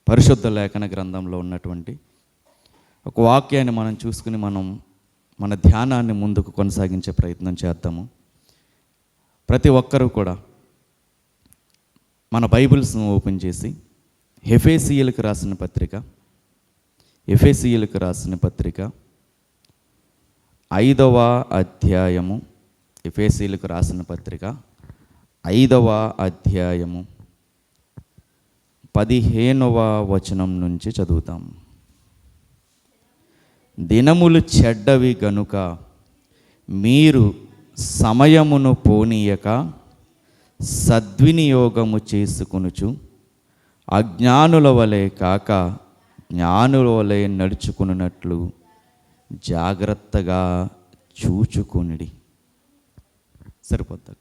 పరిశుద్ధ లేఖన గ్రంథంలో ఉన్నటువంటి ఒక వాక్యాన్ని మనం చూసుకుని మన ధ్యానాన్ని ముందుకు కొనసాగించే ప్రయత్నం చేద్దాము. ప్రతి ఒక్కరూ కూడా మన బైబిల్స్ను ఓపెన్ చేసి ఎఫెసీయులకు రాసిన పత్రిక 5వ అధ్యాయము, ఎఫెసీయులకు రాసిన పత్రిక 5వ అధ్యాయము 15వ వచనం నుంచి చదువుతాం. దినములు చెడ్డవి గనుక మీరు సమయమును పోనీయక సద్వినియోగము చేసుకొనుచు అజ్ఞానుల వలె కాక జ్ఞానుల వలె నడుచుకున్నట్లు జాగ్రత్తగా చూచుకొనిడి. సరిపోద్దా?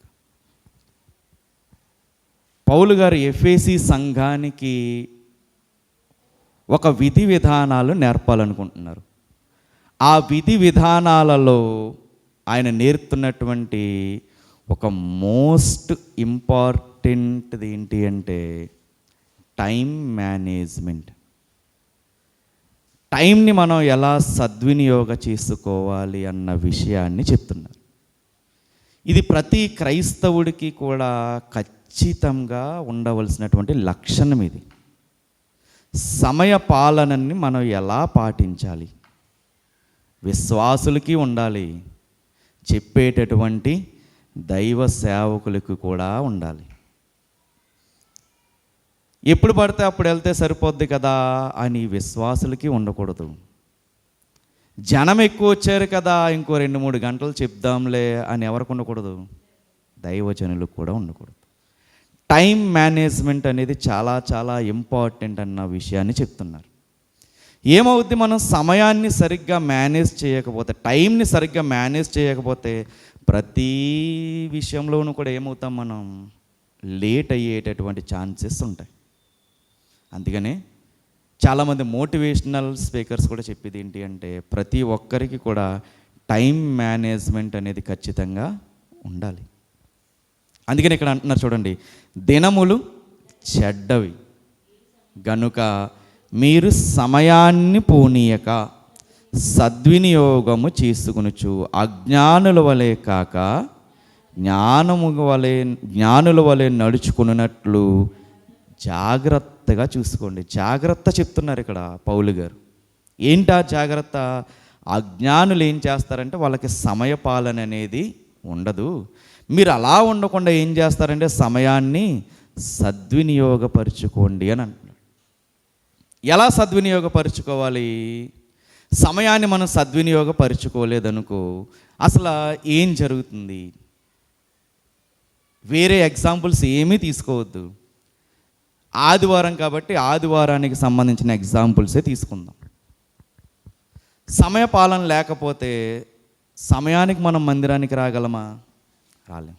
పౌలు గారు ఎఫెసీ సంఘానికి ఒక విధి విధానాలు నేర్పాలనుకుంటున్నారు. ఆ విధి విధానాలలో ఆయన నేర్పుతున్నటువంటి ఒక మోస్ట్ ఇంపార్టెంట్ది ఏంటి అంటే టైం మేనేజ్మెంట్. టైంని మనం ఎలా సద్వినియోగ చేసుకోవాలి అన్న విషయాన్ని చెప్తున్నారు. ఇది ప్రతి క్రైస్తవుడికి కూడా ఖచ్చితంగా ఉండవలసినటువంటి లక్షణం. ఇది సమయ పాలనని మనం ఎలా పాటించాలి, విశ్వాసులకి ఉండాలి, చెప్పేటటువంటి దైవ సేవకులకు కూడా ఉండాలి. ఎప్పుడు పడితే అప్పుడు వెళ్తే సరిపోద్ది కదా అని విశ్వాసులకి ఉండకూడదు. జనం ఎక్కువ వచ్చారు కదా ఇంకో 2-3 గంటలు చెప్దాంలే అని ఎవరికి ఉండకూడదు, దైవజనులకు కూడా ఉండకూడదు. టైం మేనేజ్మెంట్ అనేది చాలా చాలా ఇంపార్టెంట్ అన్న విషయాన్ని చెప్తున్నారు. ఏమవుద్ది, మనం సమయాన్ని సరిగ్గా మేనేజ్ చేయకపోతే, టైంని సరిగ్గా మేనేజ్ చేయకపోతే ప్రతి విషయంలోనూ కూడా ఏమవుతాం, మనం లేట్ అయ్యేటటువంటి ఛాన్సెస్ ఉంటాయి. అందుకనే చాలామంది మోటివేషనల్ స్పీకర్స్ కూడా చెప్పేది ఏంటి అంటే ప్రతి ఒక్కరికి కూడా టైం మేనేజ్మెంట్ అనేది ఖచ్చితంగా ఉండాలి. అందుకని ఇక్కడ అంటున్నారు చూడండి, దినములు చెడ్డవి గనుక మీరు సమయాన్ని పోనీయక సద్వినియోగము చేసుకొనుచు అజ్ఞానుల వలె కాక జ్ఞానుల వలె నడుచుకున్నట్లు జాగ్రత్తగా చూసుకోండి. జాగ్రత్త చెప్తున్నారు ఇక్కడ పౌలు గారు. ఏంటా జాగ్రత్త? అజ్ఞానులు ఏం చేస్తారంటే వాళ్ళకి సమయ పాలన అనేది ఉండదు. మీరు అలా ఉండకుండా ఏం చేస్తారంటే సమయాన్ని సద్వినియోగపరుచుకోండి అని అంటున్నారు. ఎలా సద్వినియోగపరుచుకోవాలి? సమయాన్ని మనం సద్వినియోగపరుచుకోలేదనుకో అసలు ఏం జరుగుతుంది? వేరే ఎగ్జాంపుల్స్ ఏమీ తీసుకోవద్దు. ఆదివారం కాబట్టి ఆదివారానికి సంబంధించిన ఎగ్జాంపుల్సే తీసుకుందాం. సమయ పాలన లేకపోతే సమయానికి మనం మందిరానికి రాగలమా? రాలేం.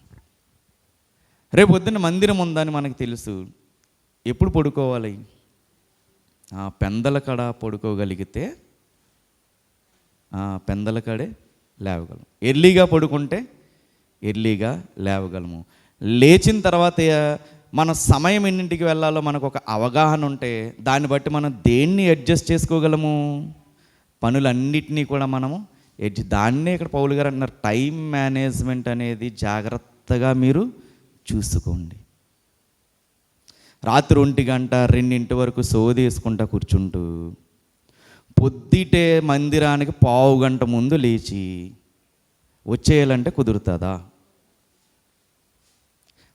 రేపు పొద్దున్న మందిరం ఉందని మనకు తెలుసు. ఎప్పుడు పడుకోవాలి? పెందల కడ పడుకోగలిగితే పెందల కడే లేవగలం. ఎర్లీగా పడుకుంటే ఎర్లీగా లేవగలము. లేచిన తర్వాత మన సమయం ఎన్నింటికి వెళ్ళాలో మనకు ఒక అవగాహన ఉంటే దాన్ని బట్టి మనం దేన్ని అడ్జస్ట్ చేసుకోగలము, పనులన్నిటినీ కూడా మనము దాన్నే ఇక్కడ పౌలు గారు అంటున్నారు, టైం మేనేజ్మెంట్ అనేది జాగ్రత్తగా మీరు చూసుకోండి. రాత్రి 1 గంట 2 వరకు సోది వేసుకుంటా కూర్చుంటూ పొద్దుటే మందిరానికి 1/2 గంట ముందు లేచి వచ్చేయాలంటే కుదురుతుందా?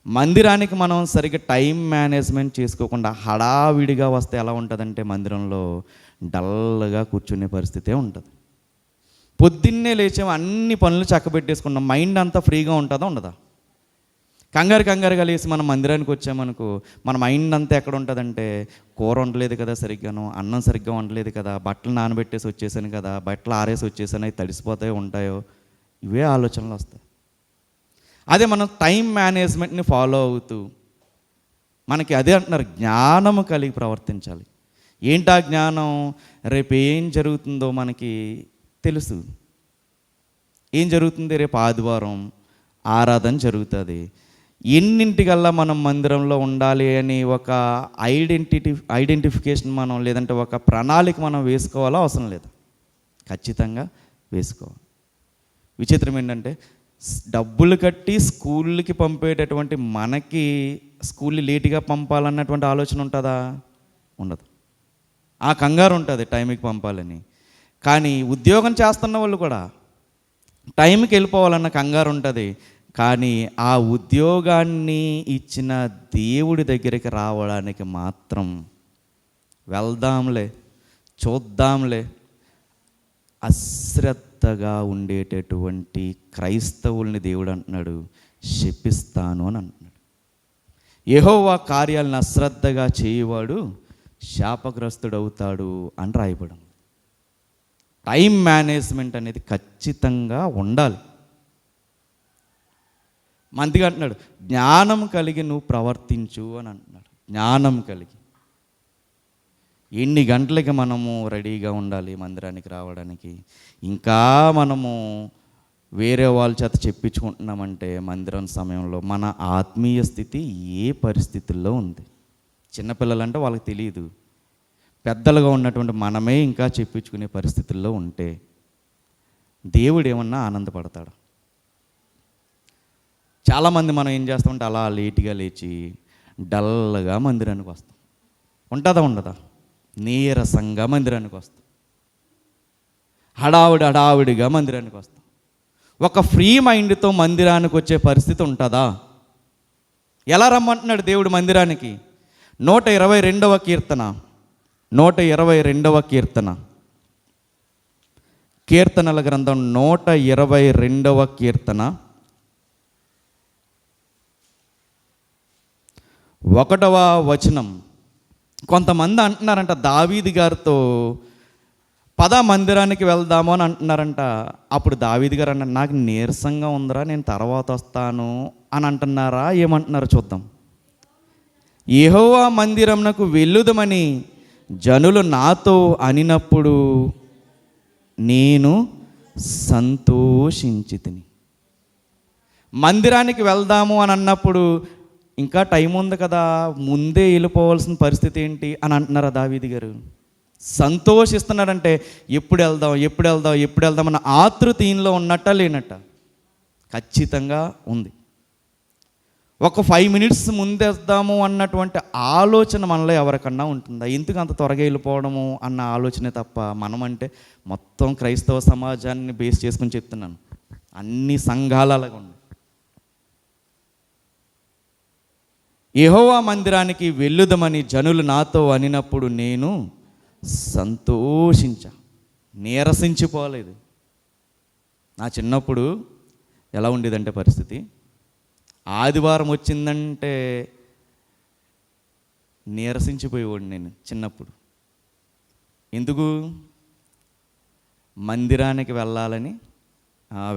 మందిరానికి మనం సరిగ్గా టైం మేనేజ్మెంట్ చేసుకోకుండా హడావిడిగా వస్తే ఎలా ఉంటుందంటే మందిరంలో డల్గా కూర్చునే పరిస్థితే ఉంటుంది. పొద్దున్నే లేచాము, అన్ని పనులు చక్కబెట్టేసుకున్నాం, మైండ్ అంతా ఫ్రీగా ఉంటుందా ఉండదా? కంగారుగా లేచి మనం మందిరానికి వచ్చామనుకో మన మైండ్ అంతా ఎక్కడ ఉంటుందంటే కూర వండలేదు కదా సరిగ్గాను, అన్నం సరిగ్గా వండలేదు కదా, బట్టలు నానబెట్టేసి వచ్చేసాను కదా, బట్టలు ఆరేసి వచ్చేసాను, అవి తడిసిపోతాయో ఉంటాయో, ఇవే ఆలోచనలు వస్తాయి. అదే మనం టైం మేనేజ్మెంట్ని ఫాలో అవుతూ మనకి అదే అంటున్నారు, జ్ఞానము కలిగి ప్రవర్తించాలి. ఏంటా జ్ఞానం? రేపు ఏం జరుగుతుందో మనకి తెలుసు. ఏం జరుగుతుంది? రేపు ఆదివారం ఆరాధన జరుగుతుంది. ఎన్నింటికల్లా మనం మందిరంలో ఉండాలి అని ఒక ఐడెంటిఫికేషన్ మనం, లేదంటే ఒక ప్రణాళిక మనం వేసుకోవాలో అవసరం లేదు, ఖచ్చితంగా వేసుకోవాలి. విచిత్రం ఏంటంటే డబ్బులు కట్టి స్కూల్కి పంపేటటువంటి మనకి స్కూల్ని లేటుగా పంపాలన్నటువంటి ఆలోచన ఉంటుందా? ఉండదు. ఆ కంగారు ఉంటుంది టైంకి పంపాలని. కానీ ఉద్యోగం చేస్తున్న వాళ్ళు కూడా టైంకి వెళ్ళిపోవాలన్న కంగారు ఉంటుంది. కానీ ఆ ఉద్యోగాన్ని ఇచ్చిన దేవుడి దగ్గరికి రావడానికి మాత్రం వెళ్దాంలే, చూద్దాంలే, అశ్రద్ధగా ఉండేటటువంటి క్రైస్తవుల్ని దేవుడు అంటున్నాడు శపిస్తాను అని అంటున్నాడు. యెహోవా కార్యాలను అశ్రద్ధగా చేయవాడు శాపగ్రస్తుడవుతాడు అని రాయబడింది. టైం మేనేజ్మెంట్ అనేది ఖచ్చితంగా ఉండాలి. మందిగా అంటున్నాడు జ్ఞానం కలిగి నువ్వు ప్రవర్తించు అని అంటున్నాడు. జ్ఞానం కలిగి ఎన్ని గంటలకి మనము రెడీగా ఉండాలి మందిరానికి రావడానికి? ఇంకా మనము వేరే వాళ్ళ చేత చెప్పించుకుంటున్నామంటే మందిరం సమయంలో మన ఆత్మీయ స్థితి ఏ పరిస్థితుల్లో ఉంది? చిన్నపిల్లలంటే వాళ్ళకి తెలియదు. పెద్దలుగా ఉన్నటువంటి మనమే ఇంకా చెప్పించుకునే పరిస్థితుల్లో ఉంటే దేవుడు ఏమన్నా ఆనందపడతాడు? చాలామంది మనం ఏం చేస్తామంటే అలా లేటుగా లేచి డల్గా మందిరానికి వస్తాం. ఉంటుందా? ఉండదా? నీరసంగా మందిరానికి వస్తాం. హడావిడిగా మందిరానికి వస్తాం. ఒక ఫ్రీ మైండ్తో మందిరానికి వచ్చే పరిస్థితి ఉంటుందా? ఎలా రమ్మంటున్నాడు దేవుడు మందిరానికి? 122వ కీర్తన, 122వ కీర్తన, కీర్తనల గ్రంథం 122వ కీర్తన 1వ వచనం. కొంతమంది అంటున్నారంట దావీదు గారితో పద మందిరానికి వెళ్దాము అని అంటున్నారంట. అప్పుడు దావీదు గారు అన్నారు నాకు నీరసంగా ఉందిరా, నేను తర్వాత వస్తాను అని అంటున్నారా? ఏమంటున్నారో చూద్దాం. యెహోవా మందిరమునకు వెళ్ళుదమని జనులు నాతో అనినప్పుడు నేను సంతోషించితిని. మందిరానికి వెళ్దాము అని అన్నప్పుడు ఇంకా టైం ఉంది కదా, ముందే వెళ్ళిపోవాల్సిన పరిస్థితి ఏంటి అని అంటున్నారా దావీదు గారు? సంతోషిస్తున్నాడంటే ఎప్పుడు వెళ్దాం అన్న ఆతృత ఈయనలో ఉన్నట్ట లేనట్ట? ఖచ్చితంగా ఉంది. ఒక 5 minutes ముందేద్దాము అన్నటువంటి ఆలోచన మనలో ఎవరికన్నా ఉంటుందా? ఎందుకు అంత త్వరగా వెళ్ళిపోవడము అన్న ఆలోచనే తప్ప, మనమంటే మొత్తం క్రైస్తవ సమాజాన్ని బేస్ చేసుకుని చెప్తున్నాను, అన్ని సంఘాలు అలాగ ఉన్నాయి. యెహోవా మందిరానికి వెళ్ళుదమని జనులు నాతో అనినప్పుడు నేను నీరసించిపోలేదు. నా చిన్నప్పుడు ఎలా ఉండేదంటే పరిస్థితి, ఆదివారం వచ్చిందంటే నీరసించిపోయేవాడు నేను చిన్నప్పుడు. ఎందుకు? మందిరానికి వెళ్ళాలని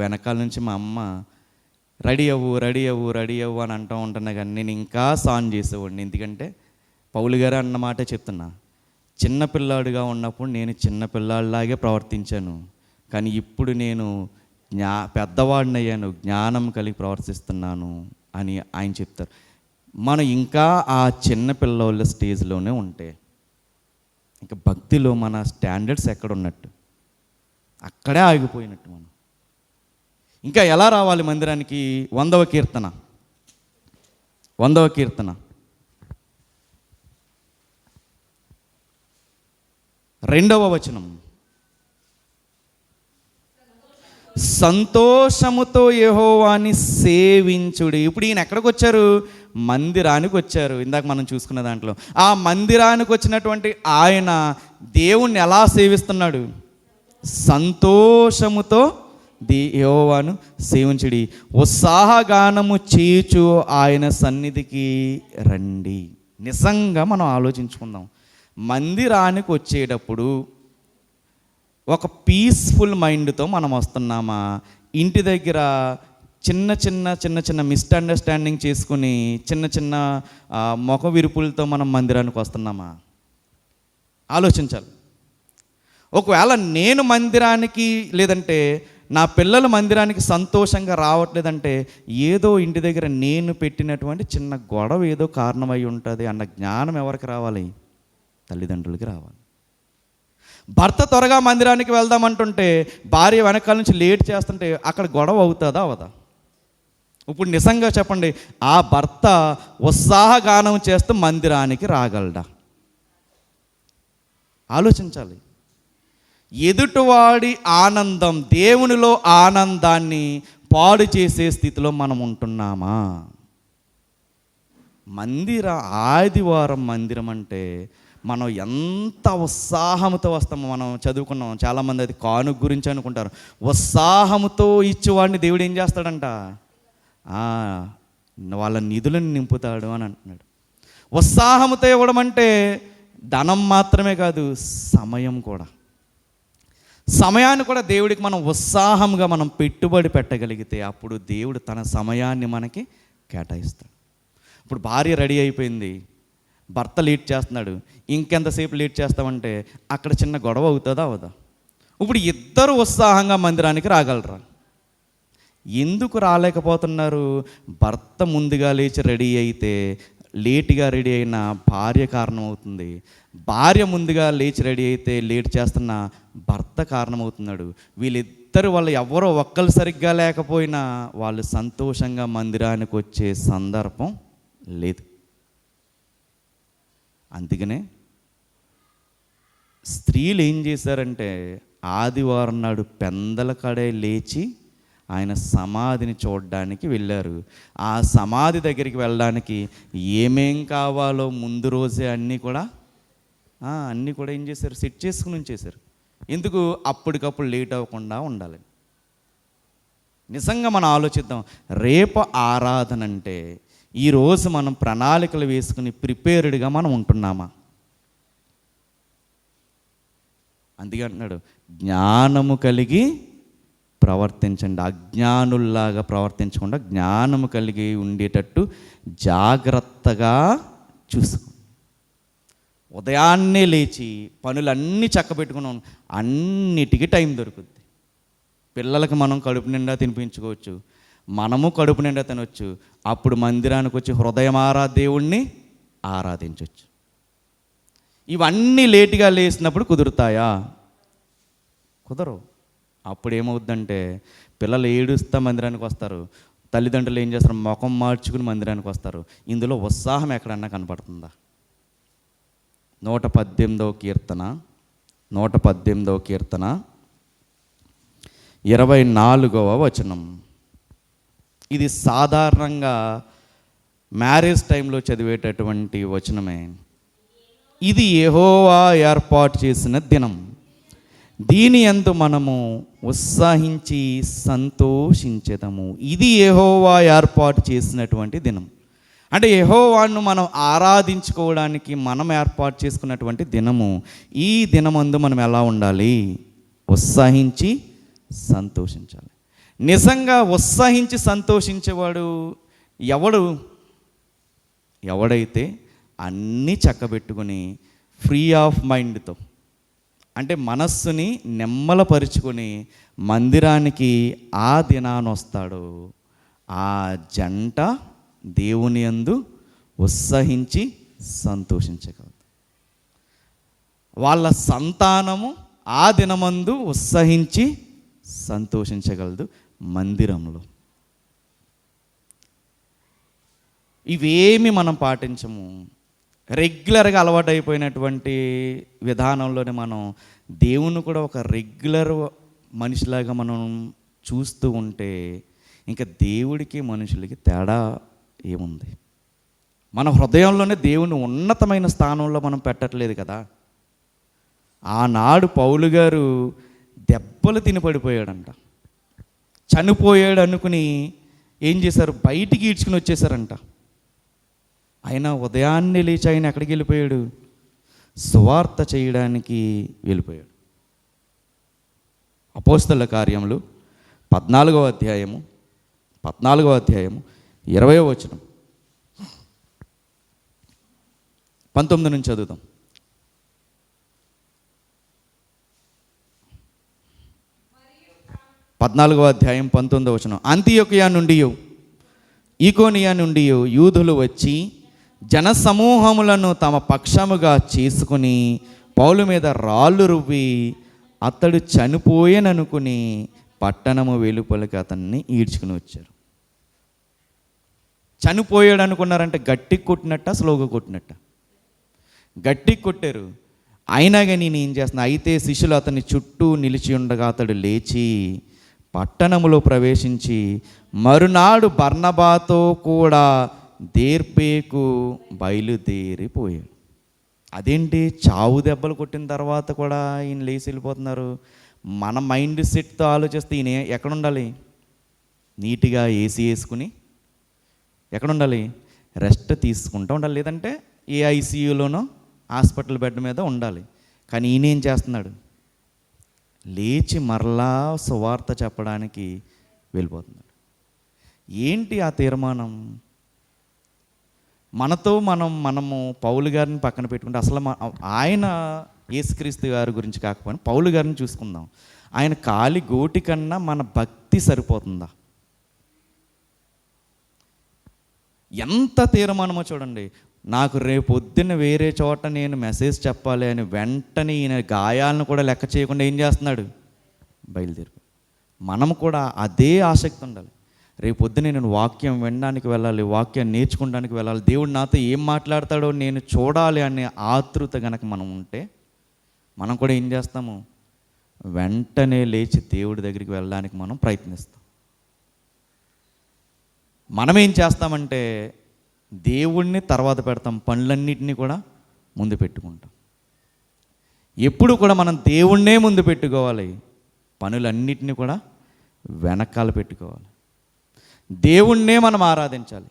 వెనకాల నుంచి మా అమ్మ రెడీ అవ్వు అని అంటూ ఉంటున్నా. కానీ నేను ఇంకా సాన్ చేసేవాడిని. ఎందుకంటే పౌలు గారు అన్న మాటే చెప్తున్నా, చిన్నపిల్లాడుగా ఉన్నప్పుడు నేను చిన్నపిల్లాడిలాగే ప్రవర్తించాను, కానీ ఇప్పుడు నేను పెద్దవాడిని అయ్యాను, జ్ఞానం కలిగి ప్రవర్తిస్తున్నాను అని ఆయన చెప్తారు. మనం ఇంకా ఆ చిన్నపిల్లల స్టేజ్లోనే ఉంటే ఇంకా భక్తిలో మన స్టాండర్డ్స్ ఎక్కడ ఉన్నట్టు? అక్కడే ఆగిపోయినట్టు మనం. ఇంకా ఎలా రావాలి మందిరానికి? 100వ కీర్తన 2వ వచనం. సంతోషముతో యెహోవాని సేవించుడి. ఇప్పుడు ఈయన ఎక్కడికి వచ్చారు? మందిరానికి వచ్చారు. ఇందాక మనం చూసుకున్న దాంట్లో ఆ మందిరానికి వచ్చినటువంటి ఆయన దేవుణ్ణి ఎలా సేవిస్తున్నాడు? సంతోషముతో యెహోవాను సేవించుడి, ఉత్సాహగానము చేయుచు ఆయన సన్నిధికి రండి. నిజంగా మనం ఆలోచించుకుందాం. మందిరానికి వచ్చేటప్పుడు ఒక పీస్ఫుల్ మైండ్తో మనం వస్తున్నామా? ఇంటి దగ్గర చిన్న చిన్న మిస్అండర్స్టాండింగ్ చేసుకుని చిన్న మొఖ విరుపులతో మనం మందిరానికి వస్తున్నామా? ఆలోచించాలి. ఒకవేళ నేను మందిరానికి లేదంటే నా పిల్లలు మందిరానికి సంతోషంగా రావట్లేదంటే ఏదో ఇంటి దగ్గర నేను పెట్టినటువంటి చిన్న గొడవ ఏదో కారణమై ఉంటుంది అన్న జ్ఞానం ఎవరికి రావాలి? తల్లిదండ్రులకి రావాలి. భర్త త్వరగా మందిరానికి వెళ్దామంటుంటే భార్య వెనకాల నుంచి లేట్ చేస్తుంటే అక్కడ గొడవ అవుతుందా అవదా? ఇప్పుడు నిజంగా చెప్పండి, ఆ భర్త ఉత్సాహగానం చేస్తూ మందిరానికి రాగలడా? ఆలోచించాలి. ఎదుటివాడి ఆనందం, దేవునిలో ఆనందాన్ని పాడు చేసే స్థితిలో మనం ఉంటున్నామా? ఆదివారం మందిరం అంటే మనం ఎంత ఉత్సాహంతో వస్తామో. మనం చదువుకున్నాం, చాలామంది అది కానుక గురించి అనుకుంటారు. ఉత్సాహంతో ఇచ్చేవాడిని దేవుడు ఏం చేస్తాడంట? వాళ్ళ నిధులను నింపుతాడు అని అంటున్నాడు. ఉత్సాహంతో ఇవ్వడం అంటే ధనం మాత్రమే కాదు, సమయం కూడా. సమయాన్ని కూడా దేవుడికి మనం ఉత్సాహంగా మనం పెట్టుబడి పెట్టగలిగితే అప్పుడు దేవుడు తన సమయాన్ని మనకి కేటాయిస్తాడు. ఇప్పుడు భార్య రెడీ అయిపోయింది, భర్త లేట్ చేస్తున్నాడు, ఇంకెంతసేపు లేట్ చేస్తామంటే అక్కడ చిన్న గొడవ అవుతుందా అవదా? ఇప్పుడు ఇద్దరు ఉత్సాహంగా మందిరానికి రాగలరా? ఎందుకు రాలేకపోతున్నారు? భర్త ముందుగా లేచి రెడీ అయితే లేటుగా రెడీ అయిన భార్య కారణం అవుతుంది, భార్య ముందుగా లేచి రెడీ అయితే లేట్ చేస్తున్న భర్త కారణమవుతున్నాడు. వీళ్ళిద్దరు వాళ్ళు ఎవరో ఒక్కరు సరిగ్గా లేకపోయినా వాళ్ళు సంతోషంగా మందిరానికి వచ్చే సందర్భం లేదు. అందుకనే స్త్రీలు ఏం చేశారంటే ఆదివారం నాడు పెందల కడే లేచి ఆయన సమాధిని చూడడానికి వెళ్ళారు. ఆ సమాధి దగ్గరికి వెళ్ళడానికి ఏమేం కావాలో ముందు రోజే అన్నీ కూడా ఏం చేశారు? సెట్ చేసుకుని ఉంచేశారు. ఎందుకు? అప్పటికప్పుడు లేట్ అవ్వకుండా ఉండాలి. నిజంగా మనం ఆలోచిద్దాం. రేపు ఆరాధన అంటే ఈరోజు మనం ప్రణాళికలు వేసుకుని ప్రిపేర్డ్గా మనం ఉంటున్నామా? అందుకే అంటున్నాడు, జ్ఞానము కలిగి ప్రవర్తించండి, అజ్ఞానుల్లాగా ప్రవర్తించకుండా జ్ఞానము కలిగి ఉండేటట్టు జాగ్రత్తగా చూసుకో. ఉదయాన్నే లేచి పనులన్నీ చక్కబెట్టుకున్నాం, అన్నిటికీ టైం దొరుకుద్ది. పిల్లలకి మనం కడుపు నిండా తినిపించుకోవచ్చు, మనము కడుపు నిండా తినవచ్చు. అప్పుడు మందిరానికి వచ్చి హృదయమారా దేవుణ్ణి ఆరాధించవచ్చు. ఇవన్నీ లేటుగా లేచినప్పుడు కుదురుతాయా? కుదరవు. అప్పుడు ఏమవుద్దంటే పిల్లలు ఏడుస్తా మందిరానికి వస్తారు, తల్లిదండ్రులు ఏం చేస్తారు? ముఖం మార్చుకుని మందిరానికి వస్తారు. ఇందులో ఉత్సాహం ఎక్కడన్నా కనపడుతుందా? 118వ కీర్తన 24వ వచనం. ఇది సాధారణంగా మ్యారేజ్ టైంలో చదివేటటువంటి వచనమే. ఇది యెహోవా ఏర్పాటు చేసిన దినం, దీని యందు మనము ఉత్సాహించి సంతోషించెదము. ఇది యెహోవా ఏర్పాటు చేసినటువంటి దినం. అంటే యెహోవాను మనం ఆరాధించుకోవడానికి మనం ఏర్పాటు చేసుకున్నటువంటి దినము. ఈ దినమందు మనం ఎలా ఉండాలి? ఉత్సాహించి సంతోషించాలి. నిజంగా ఉత్సాహించి సంతోషించేవాడు ఎవడైతే అన్నీ చక్కబెట్టుకొని ఫ్రీ ఆఫ్ మైండ్తో, అంటే మనస్సుని నెమ్మలపరుచుకొని మందిరానికి ఆ దినాన్ని వస్తాడు, ఆ జంట దేవుని యందు ఉత్సహించి సంతోషించగలదు. వాళ్ళ సంతానము ఆ దినమందు ఉత్సహించి సంతోషించగలదు మందిరంలో. ఇవేమి మనం పాటించము. రెగ్యులర్గా అలవాటైపోయినటువంటి విధానంలోనే మనం దేవుని కూడా ఒక రెగ్యులర్ మనిషిలాగా మనం చూస్తూ ఉంటే ఇంకా దేవుడికి మనుషులకి తేడా ఏముంది? మన హృదయంలోనే దేవుని ఉన్నతమైన స్థానంలో మనం పెట్టట్లేదు కదా. ఆనాడు పౌలు గారు దెబ్బలు తిని పడిపోయాడంట, చనిపోయాడు అనుకుని ఏం చేశారు? బయటికి ఈడ్చుకుని వచ్చేసారంట. ఆయన ఉదయాన్నే లేచి ఆయన ఎక్కడికి వెళ్ళిపోయాడు? సువార్త చేయడానికి వెళ్ళిపోయాడు. అపోస్తలుల కార్యములు 14వ అధ్యాయము 20వ వచనం 19 నుంచి చదువుతాం. 14వ అధ్యాయం 19వ వచనం. అంతియొకయ నుండి ఈకోనియా నుండి యూదులు వచ్చి జనసమూహములను తమ పక్షముగా చేసుకుని పౌలు మీద రాళ్ళు రువ్వి అతడు చనిపోయేననుకుని పట్టణము వెలుపలికి అతన్ని ఈడ్చుకుని వచ్చారు. చనిపోయాడు అనుకున్నారంటే గట్టి కొట్టినట్ట, స్లోగా కొట్టినట్ట? గట్టి కొట్టారు. అయినా కానీ నేను ఏం చేస్తున్నా, అయితే శిష్యులు అతని చుట్టూ నిలిచి ఉండగా అతడు లేచి పట్టణములో ప్రవేశించి మరునాడు బర్నబాతో కూడా దేర్పేకు బయలుదేరిపోయాడు. అదేంటి, చావు దెబ్బలు కొట్టిన తర్వాత కూడా ఈయన లేచి వెళ్ళిపోతున్నారు? మన మైండ్ సెట్తో ఆలోచిస్తే ఈయన ఎక్కడ ఉండాలి? నీట్గా ఏసీ వేసుకుని ఎక్కడ ఉండాలి? రెస్ట్ తీసుకుంటూ ఉండాలి, లేదంటే ఏ ఐసీయూలోనో హాస్పిటల్ బెడ్ మీద ఉండాలి. కానీ ఈయన ఏం చేస్తున్నాడు? లేచి మరలా సువార్త చెప్పడానికి వెళ్ళిపోతున్నాడు. ఏంటి ఆ తీర్మానం? మనము పౌలు గారిని పక్కన పెట్టుకుంటే, అసలు ఆయన యేసుక్రీస్తు గారి గురించి కాకపోయినా పౌలు గారిని చూసుకుందాం. ఆయన కాలి గోటి కన్నా మన భక్తి సరిపోతుందా? ఎంత తీర్మానమో చూడండి. నాకు రేపొద్దున వేరే చోట నేను మెసేజ్ చెప్పాలి అని వెంటనే ఈయన గాయాలను కూడా లెక్క చేయకుండా ఏం చేస్తున్నాడు? బయలుదేరి. మనం కూడా అదే ఆసక్తి ఉండాలి. రేపొద్దున నేను వాక్యం వినడానికి వెళ్ళాలి, వాక్యం నేర్చుకోవడానికి వెళ్ళాలి, దేవుడు నాతో ఏం మాట్లాడతాడో నేను చూడాలి అనే ఆతృత కనుక మనం ఉంటే మనం కూడా ఏం చేస్తాము? వెంటనే లేచి దేవుడి దగ్గరికి వెళ్ళడానికి మనం ప్రయత్నిస్తాం. మనం ఏం చేస్తామంటే దేవుణ్ణి తర్వాత పెడతాం, పనులన్నిటినీ కూడా ముందు పెట్టుకుంటాం. ఎప్పుడు కూడా మనం దేవుణ్ణే ముందు పెట్టుకోవాలి, పనులన్నిటినీ కూడా వెనకాల పెట్టుకోవాలి. దేవుణ్ణే మనం ఆరాధించాలి.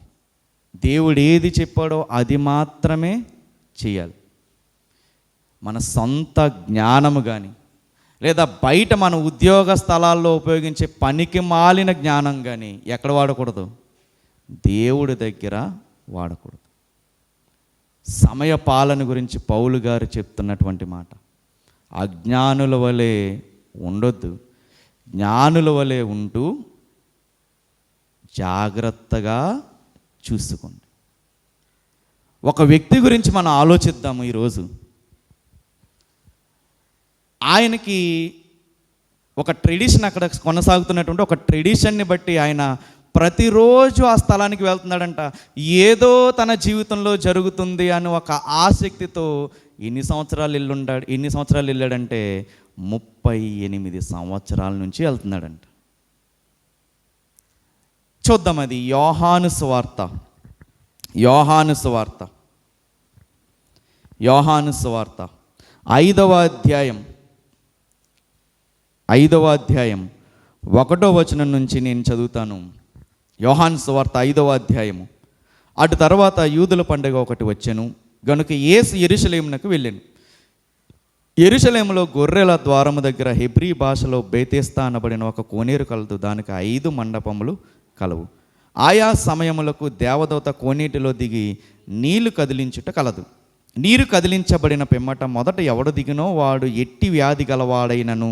దేవుడు ఏది చెప్పాడో అది మాత్రమే చేయాలి. మన సొంత జ్ఞానము కానీ లేదా బయట మన ఉద్యోగ స్థలాల్లో ఉపయోగించే పనికి మాలిన జ్ఞానం కానీ ఎక్కడ వాడకూడదు? దేవుడి దగ్గర వాడకూడదు. సమయ పాలన గురించి పౌలు గారు చెప్తున్నటువంటి మాట, అజ్ఞానుల వలె ఉండొద్దు, జ్ఞానుల వలె ఉంటూ జాగ్రత్తగా చూసుకోండి. ఒక వ్యక్తి గురించి మనం ఆలోచిద్దాము ఈరోజు. ఆయనకి ఒక ట్రెడిషన్ అక్కడ కొనసాగుతున్నటువంటి ఒక ట్రెడిషన్ని బట్టి ఆయన ప్రతిరోజు ఆ స్థలానికి వెళ్తున్నాడంట. ఏదో తన జీవితంలో జరుగుతుంది అని ఒక ఆసక్తితో ఎన్ని సంవత్సరాలు వెళ్ళాడంటే 38 సంవత్సరాల నుంచి వెళ్తున్నాడంట. చూద్దాం, అది యోహాను సువార్త 5వ అధ్యాయం 1వ వచనం నుంచి నేను చదువుతాను. యోహాను సువార్త 5వ అధ్యాయము. అటు తర్వాత యూదుల పండుగ ఒకటి వచ్చెను గనుక యేసు యెరూషలేమునకు వెళ్ళెను. యెరూషలేములో గొర్రెల ద్వారము దగ్గర హెబ్రీ భాషలో బేతెస్దా అనబడిన ఒక కోనేరు కలదు. దానికి 5 మండపములు కలవు. ఆయా సమయములకు దేవదూత కోనేటిలో దిగి నీళ్లు కదిలించుట కలదు. నీరు కదిలించబడిన పిమ్మట మొదట ఎవడు దిగినో వాడు ఎట్టి వ్యాధి గలవాడైనను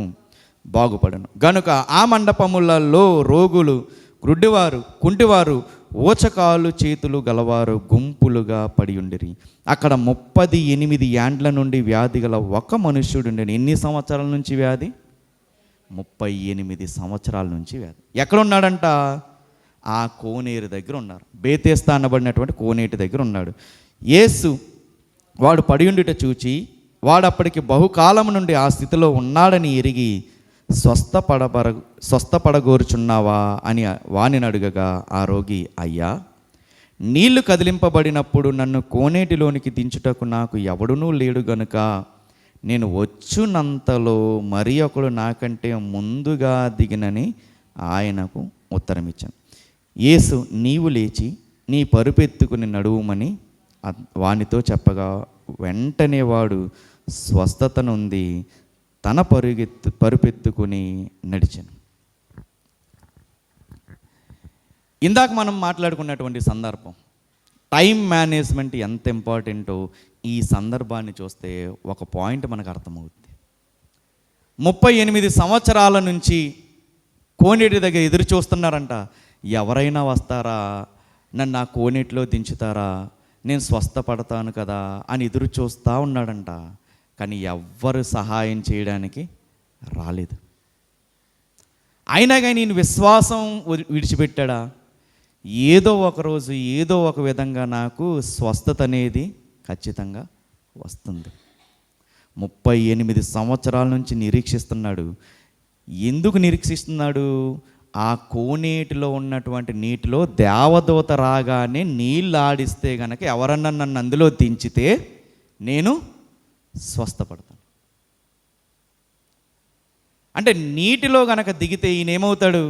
బాగుపడను. గనుక ఆ మండపములలో రోగులు, గ్రుడ్డివారు, కుంటివారు, ఊచకాలు చేతులు గలవారు గుంపులుగా పడి ఉండిరి. అక్కడ 38 ఏండ్ల నుండి వ్యాధి గల ఒక మనుష్యుడు. ఎన్ని సంవత్సరాల నుంచి వ్యాధి? 38 సంవత్సరాల నుంచి వ్యాధి. ఎక్కడ ఉన్నాడంట? ఆ కోనేరు దగ్గర ఉన్నారు. బేతెస్దా అనబడినటువంటి కోనేటి దగ్గర ఉన్నాడు. యేసు వాడు పడి ఉండుట చూచి వాడు అప్పటికి బహుకాలం నుండి ఆ స్థితిలో ఉన్నాడని ఎరిగి స్వస్థపడగోరుచున్నావా అని వానిని అడుగగా ఆ రోగి, అయ్యా, నీళ్లు కదిలింపబడినప్పుడు నన్ను కోనేటిలోనికి దించుటకు నాకు ఎవడునూ లేడు గనుక నేను వచ్చునంతలో మరి ఒకడు నాకంటే ముందుగా దిగినని ఆయనకు ఉత్తరమిచ్చాను. యేసు, నీవు లేచి నీ పరుపెత్తుకుని నడువుమని వానితో చెప్పగా వెంటనే వాడు స్వస్థత నొంది తన పరుపెత్తుకుని నడిచాను. ఇందాక మనం మాట్లాడుకున్నటువంటి సందర్భం, టైం మేనేజ్మెంట్ ఎంత ఇంపార్టెంటో ఈ సందర్భాన్ని చూస్తే ఒక పాయింట్ మనకు అర్థమవుతుంది. 38 సంవత్సరాల నుంచి కోనేటి దగ్గర ఎదురు చూస్తున్నారంట. ఎవరైనా వస్తారా, నన్ను ఆ కోనేటిలో దించుతారా, నేను స్వస్థపడతాను కదా అని ఎదురు చూస్తూ ఉన్నాడంట. కానీ ఎవ్వరు సహాయం చేయడానికి రాలేదు. అయినా కానీ నేను విశ్వాసం విడిచిపెట్టాడా? ఏదో ఒక రోజు ఏదో ఒక విధంగా నాకు స్వస్థత అనేది ఖచ్చితంగా వస్తుంది. 38 సంవత్సరాల నుంచి నిరీక్షిస్తున్నాడు. ఎందుకు నిరీక్షిస్తున్నాడు? ఆ కోనేటిలో ఉన్నటువంటి నీటిలో దేవదూత రాగానే నీళ్ళు ఆడిస్తే గనక ఎవరన్నా నన్ను అందులో దించితే నేను స్వస్థపడతాను. అంటే నీటిలో గనక దిగితే ఈయన ఏమవుతాడు?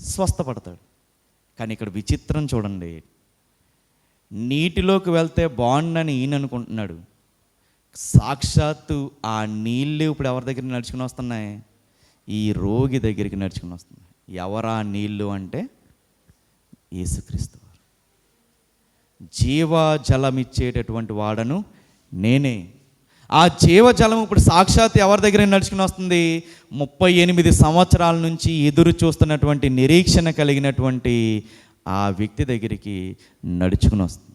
స్వస్థపడతాడు. కానీ ఇక్కడ విచిత్రం చూడండి, నీటిలోకి వెళ్తే బాగుండని ఈయన అనుకుంటున్నాడు. సాక్షాత్తు ఆ నీళ్ళు ఇప్పుడు ఎవరి దగ్గర నడుచుకుని వస్తున్నాయి? ఈ రోగి దగ్గరికి నడుచుకుని వస్తున్నాయి. ఎవరా నీళ్ళు అంటే యేసుక్రీస్తు వారు. జీవజలం ఇచ్చేటటువంటి వాడను నేనే. ఆ జీవజలం ఇప్పుడు సాక్షాత్ ఎవరి దగ్గర నడుచుకుని వస్తుంది? 38 సంవత్సరాల నుంచి ఎదురు చూస్తున్నటువంటి నిరీక్షణ కలిగినటువంటి ఆ వ్యక్తి దగ్గరికి నడుచుకుని వస్తుంది.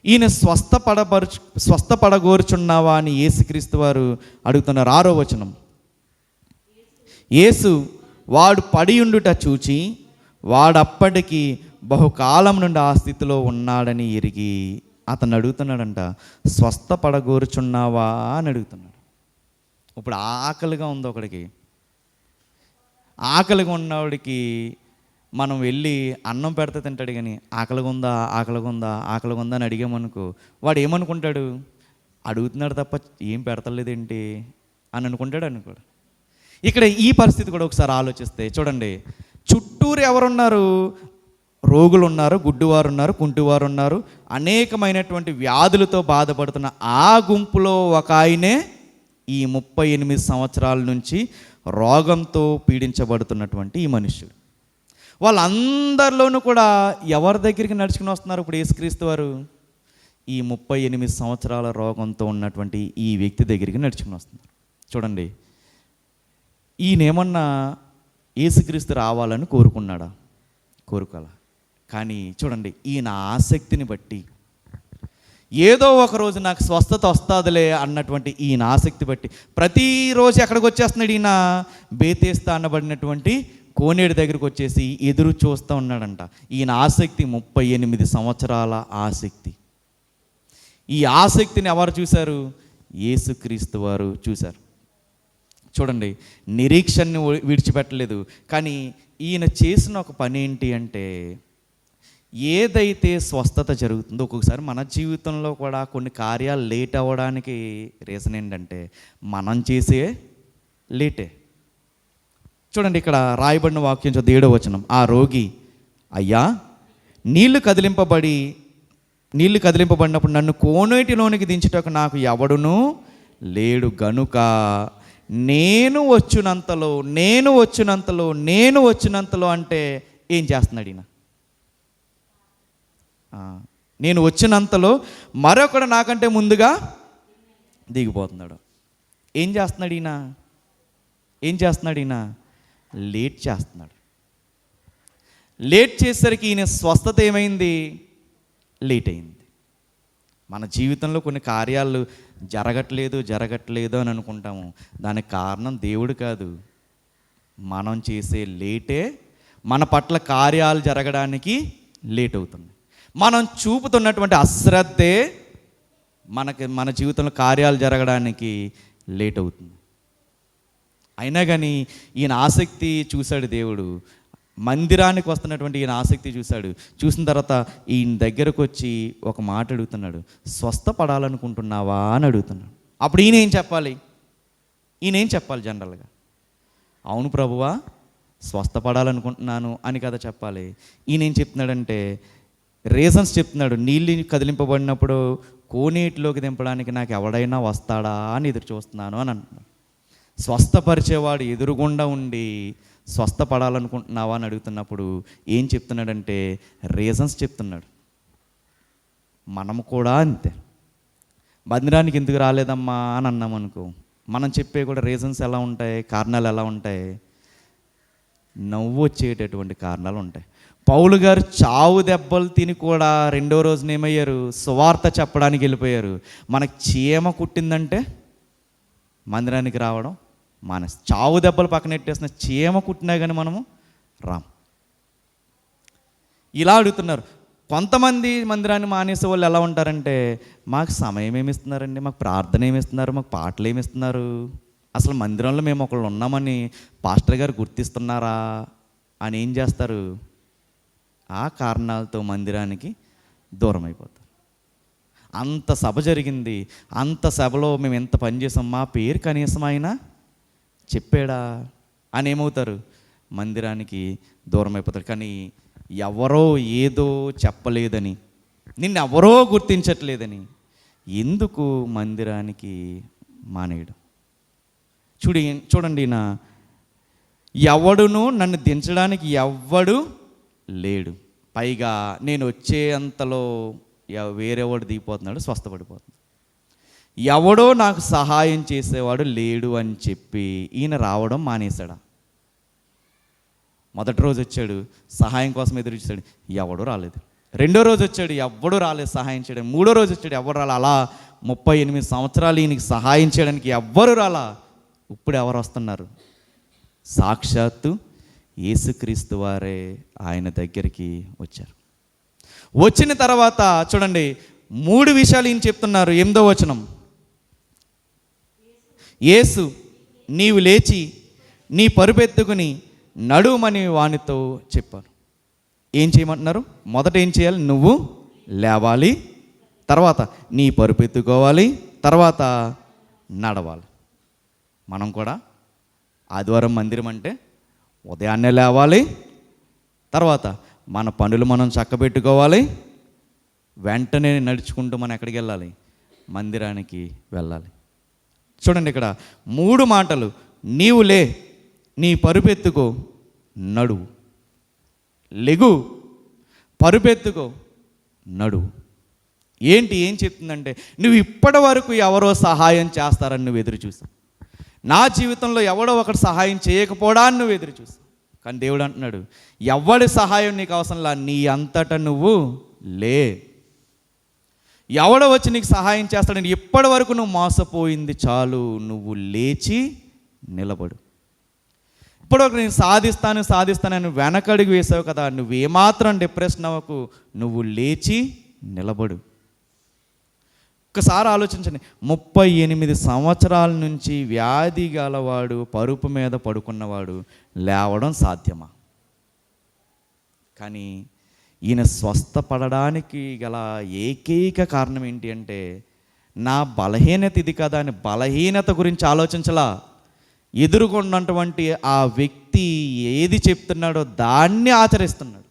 ఈయన స్వస్థపడగోరుచున్నావా అని యేసుక్రీస్తు వారు అడుగుతున్నారు. 6వ వచనం, యేసు వాడు పడి ఉండుట చూచి వాడప్పటికి బహుకాలం నుండి ఆ స్థితిలో ఉన్నాడని ఎరిగి అతను అడుగుతున్నాడంట, స్వస్థపడగోరుచున్నావా అని అడుగుతున్నాడు. ఇప్పుడు ఆకలిగా ఉంది ఒకడికి. ఆకలిగా ఉన్నవాడికి మనం వెళ్ళి అన్నం పెడితే తింటాడు, కానీ ఆకలిగా ఉందా ఆకలిగా ఉందా ఆకలిగా ఉందా అని అడిగామనుకో, వాడు ఏమనుకుంటాడు? అడుగుతున్నాడు తప్ప ఏం పెడతలేదేంటి అని అనుకుంటాడు. ఇక్కడ ఈ పరిస్థితి కూడా ఒకసారి ఆలోచిస్తే చూడండి, చుట్టూరు ఎవరున్నారు? రోగులు ఉన్నారు, గుడ్డివారు ఉన్నారు, కుంటివారు ఉన్నారు, అనేకమైనటువంటి వ్యాధులతో బాధపడుతున్న ఆ గుంపులో ఒక ఆయనే ఈ 38 సంవత్సరాల నుంచి రోగంతో పీడించబడుతున్నటువంటి ఈ మనుష్యుడు. వాళ్ళందరిలోనూ కూడా ఎవరి దగ్గరికి నడుచుకుని వస్తున్నారు ఇప్పుడు యేసుక్రీస్తు వారు? ఈ 38 సంవత్సరాల రోగంతో ఉన్నటువంటి ఈ వ్యక్తి దగ్గరికి నడుచుకుని వస్తున్నారు. చూడండి, ఈయనేమన్నా యేసుక్రీస్తు రావాలని కోరుకున్నాడా? కోరుకోవాలా. కానీ చూడండి, ఈయన ఆసక్తిని బట్టి ఏదో ఒక రోజు నాకు స్వస్థత వస్తుందిలే అన్నటువంటి ఈయన ఆసక్తి బట్టి ప్రతిరోజు ఎక్కడికి వచ్చేస్తున్నాడు? ఈయన బేతేస్తా అనబడినటువంటి కోనేటి దగ్గరికి వచ్చేసి ఎదురు చూస్తూ ఉన్నాడంట. ఈయన ఆసక్తి 38 సంవత్సరాల ఆసక్తి. ఈ ఆసక్తిని ఎవరు చూశారు? యేసుక్రీస్తు వారు చూశారు. చూడండి, నిరీక్షణని విడిచిపెట్టలేదు. కానీ ఈయన చేసిన ఒక పని ఏంటి అంటే, ఏదైతే స్వస్థత జరుగుతుందో, ఒక్కొక్కసారి మన జీవితంలో కూడా కొన్ని కార్యాలు లేట్ అవ్వడానికి రీజన్ ఏంటంటే మనం చేసే లేటే. చూడండి, ఇక్కడ రాయబడిన వాక్యం 7వ వచనం, ఆ రోగి, అయ్యా నీళ్లు కదిలింపబడినప్పుడు నన్ను కోనేటిలోనికి దించుటకు నాకు ఎవడునూ లేడు గనుక నేను వచ్చినంతలో అంటే ఏం చేస్తున్నాడు ఈయన? నేను వచ్చినంతలో మరొకడు నాకంటే ముందుగా దిగిపోతున్నాడు. ఏం చేస్తున్నాడు ఈయన? లేట్ చేస్తున్నాడు. లేట్ చేసేసరికి ఈయన స్వస్థత ఏమైంది? లేట్ అయింది. మన జీవితంలో కొన్ని కార్యాలు జరగట్లేదు అని అనుకుంటాము. దానికి కారణం దేవుడు కాదు, మనం చేసే లేటే మన పట్ల కార్యాలు జరగడానికి లేట్ అవుతుంది. మనం చూపుతున్నటువంటి అశ్రద్ధే మన జీవితంలో కార్యాలు జరగడానికి లేట్ అవుతుంది. అయినా కానీ ఈయన ఆసక్తి చూశాడు దేవుడు. మందిరానికి వస్తున్నటువంటి ఈయన ఆసక్తి చూసిన తర్వాత ఈయన దగ్గరకు వచ్చి ఒక మాట అడుగుతున్నాడు, స్వస్థపడాలనుకుంటున్నావా అని అడుగుతున్నాడు. అప్పుడు ఈయన ఏం చెప్పాలి జనరల్గా? అవును ప్రభువా, స్వస్థపడాలనుకుంటున్నాను అని కదా చెప్పాలి. ఈయన ఏం చెప్తున్నాడంటే రీజన్స్ చెప్తున్నాడు. నీళ్ళు కదిలింపబడినప్పుడు కోనేటిలోకి దింపడానికి నాకు ఎవడైనా వస్తాడా అని ఎదురు చూస్తున్నాను అని అంటున్నాడు. స్వస్థపరిచేవాడు ఎదురుగుండా ఉండి స్వస్థపడాలనుకుంటున్నావా అని అడుగుతున్నప్పుడు ఏం చెప్తున్నాడంటే రీజన్స్ చెప్తున్నాడు. మనము కూడా అంతే. మందిరానికి ఎందుకు రాలేదమ్మా అని అన్నాం అనుకో, మనం చెప్పే కూడా రీజన్స్ ఎలా ఉంటాయి, కారణాలు ఎలా ఉంటాయి? నవ్వు వచ్చేటటువంటి కారణాలు ఉంటాయి. పౌలు గారు చావు దెబ్బలు తిని కూడా రెండో రోజున ఏమయ్యారు? సువార్త చెప్పడానికి వెళ్ళిపోయారు. మనకు చీమ కుట్టిందంటే మందిరానికి రావడం చావు దెబ్బలు పక్కనెట్టేసిన చీమ కుట్టినా కానీ మనము రాం. ఇలా అడుగుతున్నారు. కొంతమంది మందిరాన్ని మానేసే వాళ్ళు ఎలా ఉంటారంటే, మాకు సమయం ఏమిస్తున్నారండి, మాకు ప్రార్థన ఏమిస్తున్నారు, మాకు పాటలు ఏమిస్తున్నారు, అసలు మందిరంలో మేము ఒకళ్ళు ఉన్నామని పాస్టర్ గారు గుర్తిస్తున్నారా అని ఏం చేస్తారు? ఆ కారణాలతో మందిరానికి దూరం అయిపోతారు. అంత సభ జరిగింది, అంత సభలో మేము ఎంత పని చేసాం, మా పేరు కనీసం ఆయన చెప్పాడా అని ఏమవుతారు? మందిరానికి దూరం అయిపోతారు. కానీ ఎవరో ఏదో చెప్పలేదని, నిన్నెవరో గుర్తించట్లేదని ఎందుకు మందిరానికి మానేయడం? చూడండి, నా ఎవడును నన్ను దించడానికి ఎవ్వడు లేడు. పైగా నేను వచ్చే అంతలో వేరేవాడు దిగిపోతున్నాడు, స్వస్థపడిపోతున్నాడు. ఎవడో నాకు సహాయం చేసేవాడు లేడు అని చెప్పి ఈయన రావడం మానేశాడా? మొదటి రోజు వచ్చాడు, సహాయం కోసం ఎదురు చూశాడు, ఎవడూ రాలేదు. రెండో రోజు వచ్చాడు, ఎవడూ రాలేదు సహాయం చేయడం. మూడో రోజు వచ్చాడు, ఎవడు రాలా. అలా 38 సంవత్సరాలు ఈయనకి సహాయం చేయడానికి ఎవ్వరు రాలా. ఇప్పుడు ఎవరు వస్తున్నారు? సాక్షాత్తు యేసుక్రీస్తు వారే ఆయన దగ్గరికి వచ్చారు. వచ్చిన తర్వాత చూడండి, 3 విషయాలు ఈయన చెప్తున్నారు. 8వ వచనం, యేసు నీవు లేచి నీ పరుపెత్తుకుని నడుమని వానితో చెప్పారు. ఏం చేయమంటున్నారు? మొదట ఏం చేయాలి? నువ్వు లేవాలి, తర్వాత నీ పరుపెత్తుకోవాలి, తర్వాత నడవాలి. మనం కూడా ఆదివారం మందిరం అంటే ఉదయాన్నే లేవాలి, తర్వాత మన పనులు మనం చక్కబెట్టుకోవాలి, వెంటనే నడుచుకుంటూ మనం ఎక్కడికి వెళ్ళాలి? మందిరానికి వెళ్ళాలి. చూడండి, ఇక్కడ 3 మాటలు. నీవు లే, నీ పరుపెత్తుకో, నడువు. లెగు, పరుపెత్తుకో, నడువు. ఏం చెప్తుందంటే, నువ్వు ఇప్పటి వరకు ఎవరో సహాయం చేస్తారని నువ్వు ఎదురు చూసావు. నా జీవితంలో ఎవడో ఒకటి సహాయం చేయకపోవడాన్ని నువ్వు ఎదురు చూసావు. కానీ దేవుడు అంటున్నాడు, ఎవడి సహాయం నీకు అవసరంలా, నీ అంతటా నువ్వు లే. ఎవడో వచ్చి నీకు సహాయం చేస్తాడని ఇప్పటి వరకు నువ్వు మోసపోయింది చాలు, నువ్వు లేచి నిలబడు. ఇప్పటివరకు నేను సాధిస్తానని వెనకడుగు వేసావు కదా, నువ్వేమాత్రం డిప్రెషన్ అవ్వకు, నువ్వు లేచి నిలబడు. ఒకసారి ఆలోచించండి, 38 సంవత్సరాల నుంచి వ్యాధి గలవాడు, పరుపు మీద పడుకున్నవాడు లేవడం సాధ్యమా? కానీ ఈయన స్వస్థపడడానికి గల ఏకైక కారణం ఏంటి అంటే, నా బలహీనత ఇది కదా అని బలహీనత గురించి ఆలోచించలా. ఎదురుకున్నటువంటి ఆ వ్యక్తి ఏది చెప్తున్నాడో దాన్ని ఆచరిస్తున్నాడు.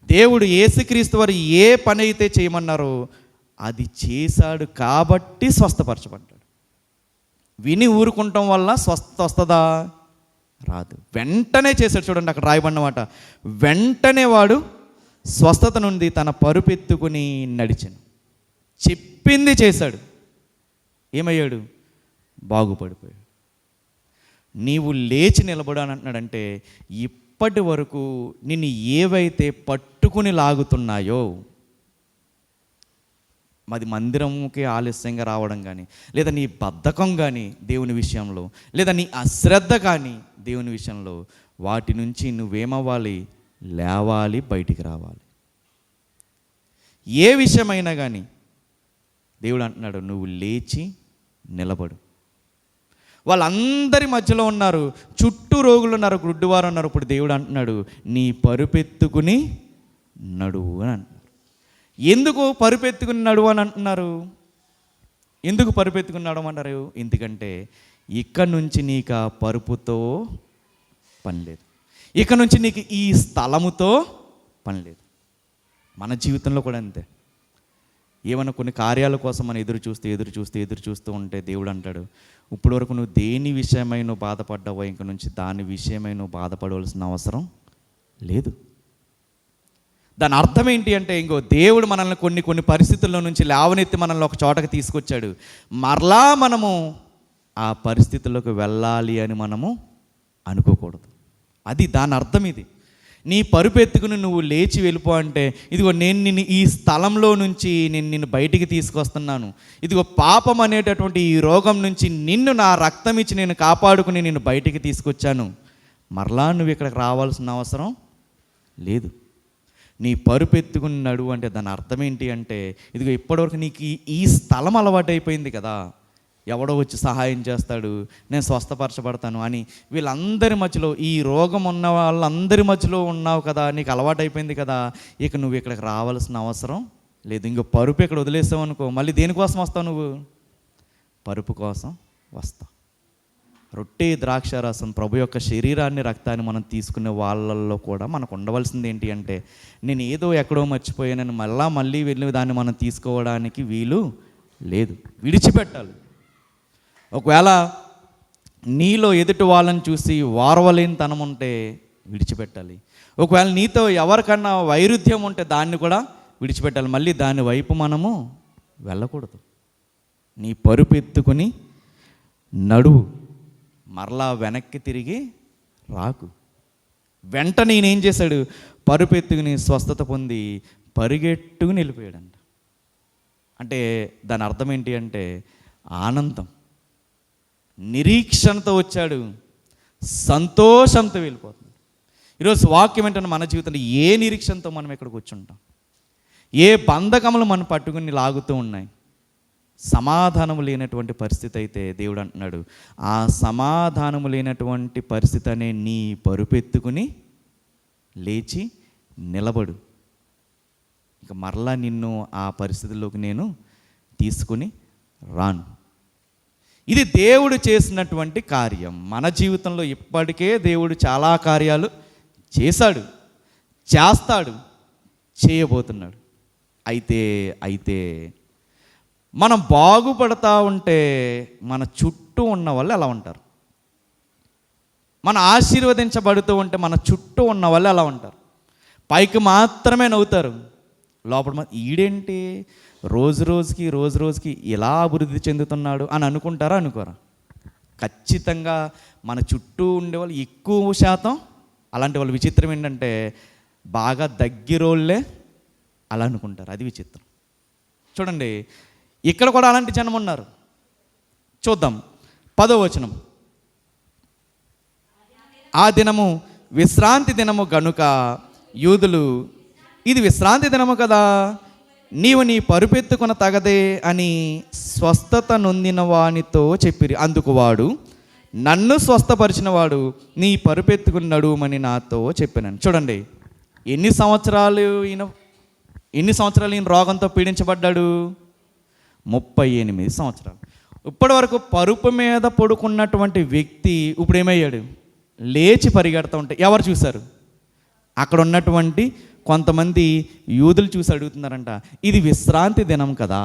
దేవుడు యేసుక్రీస్తు వారు ఏ పని అయితే చేయమన్నారో అది చేశాడు కాబట్టి స్వస్థపరచబడ్డాడు. విని ఊరుకుంటాం వల్ల స్వస్థ వస్తుందా? రాదు. వెంటనే చేశాడు. చూడండి, అక్కడ రాయబడినమాట, వెంటనే వాడు స్వస్థత నుండి తన పరుపెత్తుకుని నడిచాను. చెప్పింది చేశాడు. ఏమయ్యాడు? బాగుపడిపోయాడు. నీవు లేచి నిలబడాలని అంటున్నాడంటే, ఇప్పటి వరకు నిన్ను ఏవైతే పట్టుకుని లాగుతున్నాయో, మాది మందిరంకి ఆలస్యంగా రావడం కానీ, లేదా నీ బద్ధకం కానీ దేవుని విషయంలో, లేదా నీ అశ్రద్ధ కానీ దేవుని విషయంలో, వాటి నుంచి నువ్వేమవ్వాలి? లేవాలి, బయటికి రావాలి. ఏ విషయమైనా కానీ దేవుడు అంటున్నాడు, నువ్వు లేచి నిలబడు. వాళ్ళందరి మధ్యలో ఉన్నారు, చుట్టూ రోగులు ఉన్నారు, గుడ్డివారు ఉన్నారు. ఇప్పుడు దేవుడు అంటున్నాడు, నీ పరుపెత్తుకుని నడువు అని అంటున్నారు. ఎందుకు పరుపెత్తుకుని నడువు అని అంటున్నారు? ఎందుకు పరుపెత్తుకుని నడవమంటారు? ఎందుకంటే ఇక్కడ నుంచి నీకు ఆ పరుపుతో పని లేదు, ఇక నుంచి నీకు ఈ స్థలముతో పని లేదు. మన జీవితంలో కూడా అంతే. ఏమన్నా కొన్ని కార్యాల కోసం మనం ఎదురు చూస్తూ ఉంటే దేవుడు అంటాడు, ఇప్పటి వరకు నువ్వు దేని విషయమై నువ్వు బాధపడ్డావో ఇంక నుంచి దాని విషయమై నువ్వు బాధపడవలసిన అవసరం లేదు. దాని అర్థం ఏంటి అంటే, ఇంకో దేవుడు మనల్ని కొన్ని పరిస్థితుల్లో నుంచి లేవనెత్తి మనల్ని ఒక చోటకి తీసుకొచ్చాడు. మరలా మనము ఆ పరిస్థితుల్లోకి వెళ్ళాలి అని మనము అనుకోకూడదు. అది దాని అర్థం. ఇది నీ పరుపు ఎత్తుకుని నువ్వు లేచి వెళ్ళిపో అంటే, ఇదిగో నేను నిన్ను ఈ స్థలంలో నుంచి నేను నిన్ను బయటికి తీసుకొస్తున్నాను, ఇదిగో పాపం అనేటటువంటి ఈ రోగం నుంచి నిన్ను నా రక్తం ఇచ్చి నేను కాపాడుకుని నిన్ను బయటికి తీసుకొచ్చాను, మరలా నువ్వు ఇక్కడికి రావాల్సిన అవసరం లేదు. నీ పరుపు ఎత్తుకుని నడువు అంటే దాని అర్థం ఏంటి అంటే, ఇదిగో ఇప్పటివరకు నీకు ఈ స్థలం అలవాటు అయిపోయింది కదా, ఎవడో వచ్చి సహాయం చేస్తాడు, నేను స్వస్థపరచబడతాను అని వీళ్ళందరి మధ్యలో, ఈ రోగం ఉన్న వాళ్ళందరి మధ్యలో ఉన్నావు కదా, నీకు అలవాటు అయిపోయింది కదా, ఇక నువ్వు ఇక్కడికి రావాల్సిన అవసరం లేదు. ఇంకో పరుపు ఇక్కడ వదిలేసావు అనుకో, మళ్ళీ దేనికోసం వస్తావు నువ్వు? పరుపు కోసం వస్తావు. రొట్టె ద్రాక్షారసం ప్రభు యొక్క శరీరాన్ని రక్తాన్ని మనం తీసుకునే వాళ్ళల్లో కూడా మనకు ఉండవలసింది ఏంటి అంటే, నేను ఏదో ఎక్కడో మర్చిపోయానని మళ్ళీ వెళ్ళి దాన్ని మనం తీసుకోవడానికి వీలు లేదు, విడిచిపెట్టాలి. ఒకవేళ నీలో ఎదుటి వాళ్ళని చూసి వారవలేని తనం ఉంటే విడిచిపెట్టాలి. ఒకవేళ నీతో ఎవరికన్నా వైరుధ్యం ఉంటే దాన్ని కూడా విడిచిపెట్టాలి. మళ్ళీ దాని వైపు మనము వెళ్ళకూడదు. నీ పరుపు ఎత్తుకుని నడువు, మరలా వెనక్కి తిరిగి రాకు. వెంట నేనేం చేశాడు, పరుపు ఎత్తుకుని స్వస్థత పొంది పరిగెట్టుకుని వెళ్ళిపోయాడంట. అంటే దాని అర్థం ఏంటి అంటే, ఆనందం, నిరీక్షణతో వచ్చాడు, సంతోషంతో వెళ్ళిపోతుంది. ఈరోజు వాక్యం ఏంటంటే, మన జీవితంలో ఏ నిరీక్షణతో మనం ఇక్కడికి వచ్చుంటాం, ఏ బంధకములు మనం పట్టుకుని లాగుతూ ఉన్నాయి, సమాధానము లేనటువంటి పరిస్థితి అయితే దేవుడు అంటున్నాడు, ఆ సమాధానము లేనటువంటి పరిస్థితి అనే నీ పరుపెత్తుకుని లేచి నిలబడు, ఇక మరలా నిన్ను ఆ పరిస్థితుల్లోకి నేను తీసుకుని రాను. ఇది దేవుడు చేసినటువంటి కార్యం. మన జీవితంలో ఇప్పటికే దేవుడు చాలా కార్యాలు చేశాడు, చేస్తాడు, చేయబోతున్నాడు. అయితే మనం బాగుపడతా ఉంటే మన చుట్టూ ఉన్న వాళ్ళు ఎలా ఉంటారు? మనం ఆశీర్వదించబడుతూ ఉంటే మన చుట్టూ ఉన్న వాళ్ళు ఎలా ఉంటారు? పైకి మాత్రమే నవ్వుతారు, లోపల ఈడేంటి రోజు రోజుకి ఇలా అభివృద్ధి చెందుతున్నాడు అని అనుకుంటారా, అనుకోరా? ఖచ్చితంగా మన చుట్టూ ఉండేవాళ్ళు ఎక్కువ శాతం అలాంటి వాళ్ళు. విచిత్రం ఏంటంటే, బాగా దగ్గరోళ్ళే అలా అనుకుంటారు, అది విచిత్రం. చూడండి, ఇక్కడ కూడా అలాంటి జనం ఉన్నారు. చూద్దాం 10వ వచనం. ఆ దినము విశ్రాంతి దినము గనుక యూదులు, ఇది విశ్రాంతి దినము కదా, నీవు నీ పరుపెత్తుకున తగదే అని స్వస్థత నొందిన వానితో చెప్పిరి. అందుకు వాడు, నన్ను స్వస్థపరిచిన వాడు నీ పరుపెత్తుకుని నడుమని నాతో చెప్పినాను. చూడండి, ఎన్ని సంవత్సరాలు ఈయన రోగంతో పీడించబడ్డాడు? 38 సంవత్సరాలు. ఇప్పటి వరకు పరుపు మీద పడుకున్నటువంటి వ్యక్తి ఇప్పుడు ఏమయ్యాడు? లేచి పరిగెడతా ఉంటే ఎవరు చూశారు? అక్కడ ఉన్నటువంటి కొంతమంది యూదులు చూసి అడుగుతున్నారంట, ఇది విశ్రాంతి దినం కదా,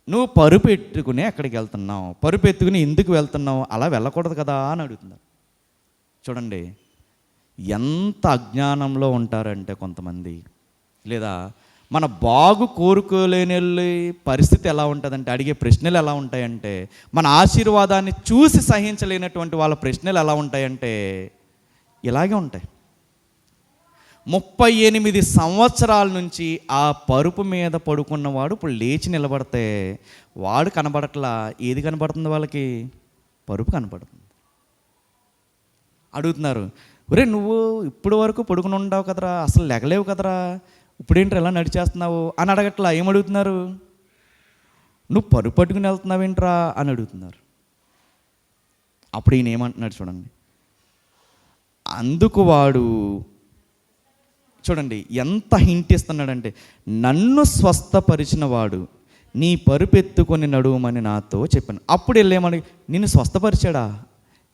నువ్వు పరుపు ఎత్తుకుని ఎక్కడికి వెళ్తున్నావు, పరుపు ఎత్తుకుని ఎందుకు వెళ్తున్నావు, అలా వెళ్ళకూడదు కదా అని అడుగుతున్నారు. చూడండి ఎంత అజ్ఞానంలో ఉంటారంటే కొంతమంది. లేదా మన బాగు కోరుకోలేని పరిస్థితి ఎలా ఉంటుందంటే, అడిగే ప్రశ్నలు ఎలా ఉంటాయంటే, మన ఆశీర్వాదాన్ని చూసి సహించలేనటువంటి వాళ్ళ ప్రశ్నలు ఎలా ఉంటాయంటే ఇలాగే ఉంటాయి. 38 సంవత్సరాల నుంచి ఆ పరుపు మీద పడుకున్నవాడు ఇప్పుడు లేచి నిలబడితే వాడు కనబడట్లా. ఏది కనబడుతుంది వాళ్ళకి? పరుపు కనబడుతుంది. అడుగుతున్నారు, ఒరే నువ్వు ఇప్పుడు వరకు పడుకుని ఉండవు కదరా, అసలు లెగలేవు కదరా, ఇప్పుడేంటి ఎలా నడిచేస్తున్నావు అని అడగట్లా. ఏమడుగుతున్నారు? నువ్వు పరుపు పట్టుకుని వెళ్తున్నావేంట్రా అని అడుగుతున్నారు. అప్పుడు ఈయన ఏమంటున్నాడు చూడండి, అందుకు వాడు, చూడండి ఎంత హింట్ ఇస్తున్నాడంటే, నన్ను స్వస్థపరిచిన వాడు నీ పరుపెత్తుకొని నడుమని నాతో చెప్పాను. అప్పుడు వెళ్ళేమని, నిన్ను స్వస్థపరిచాడా,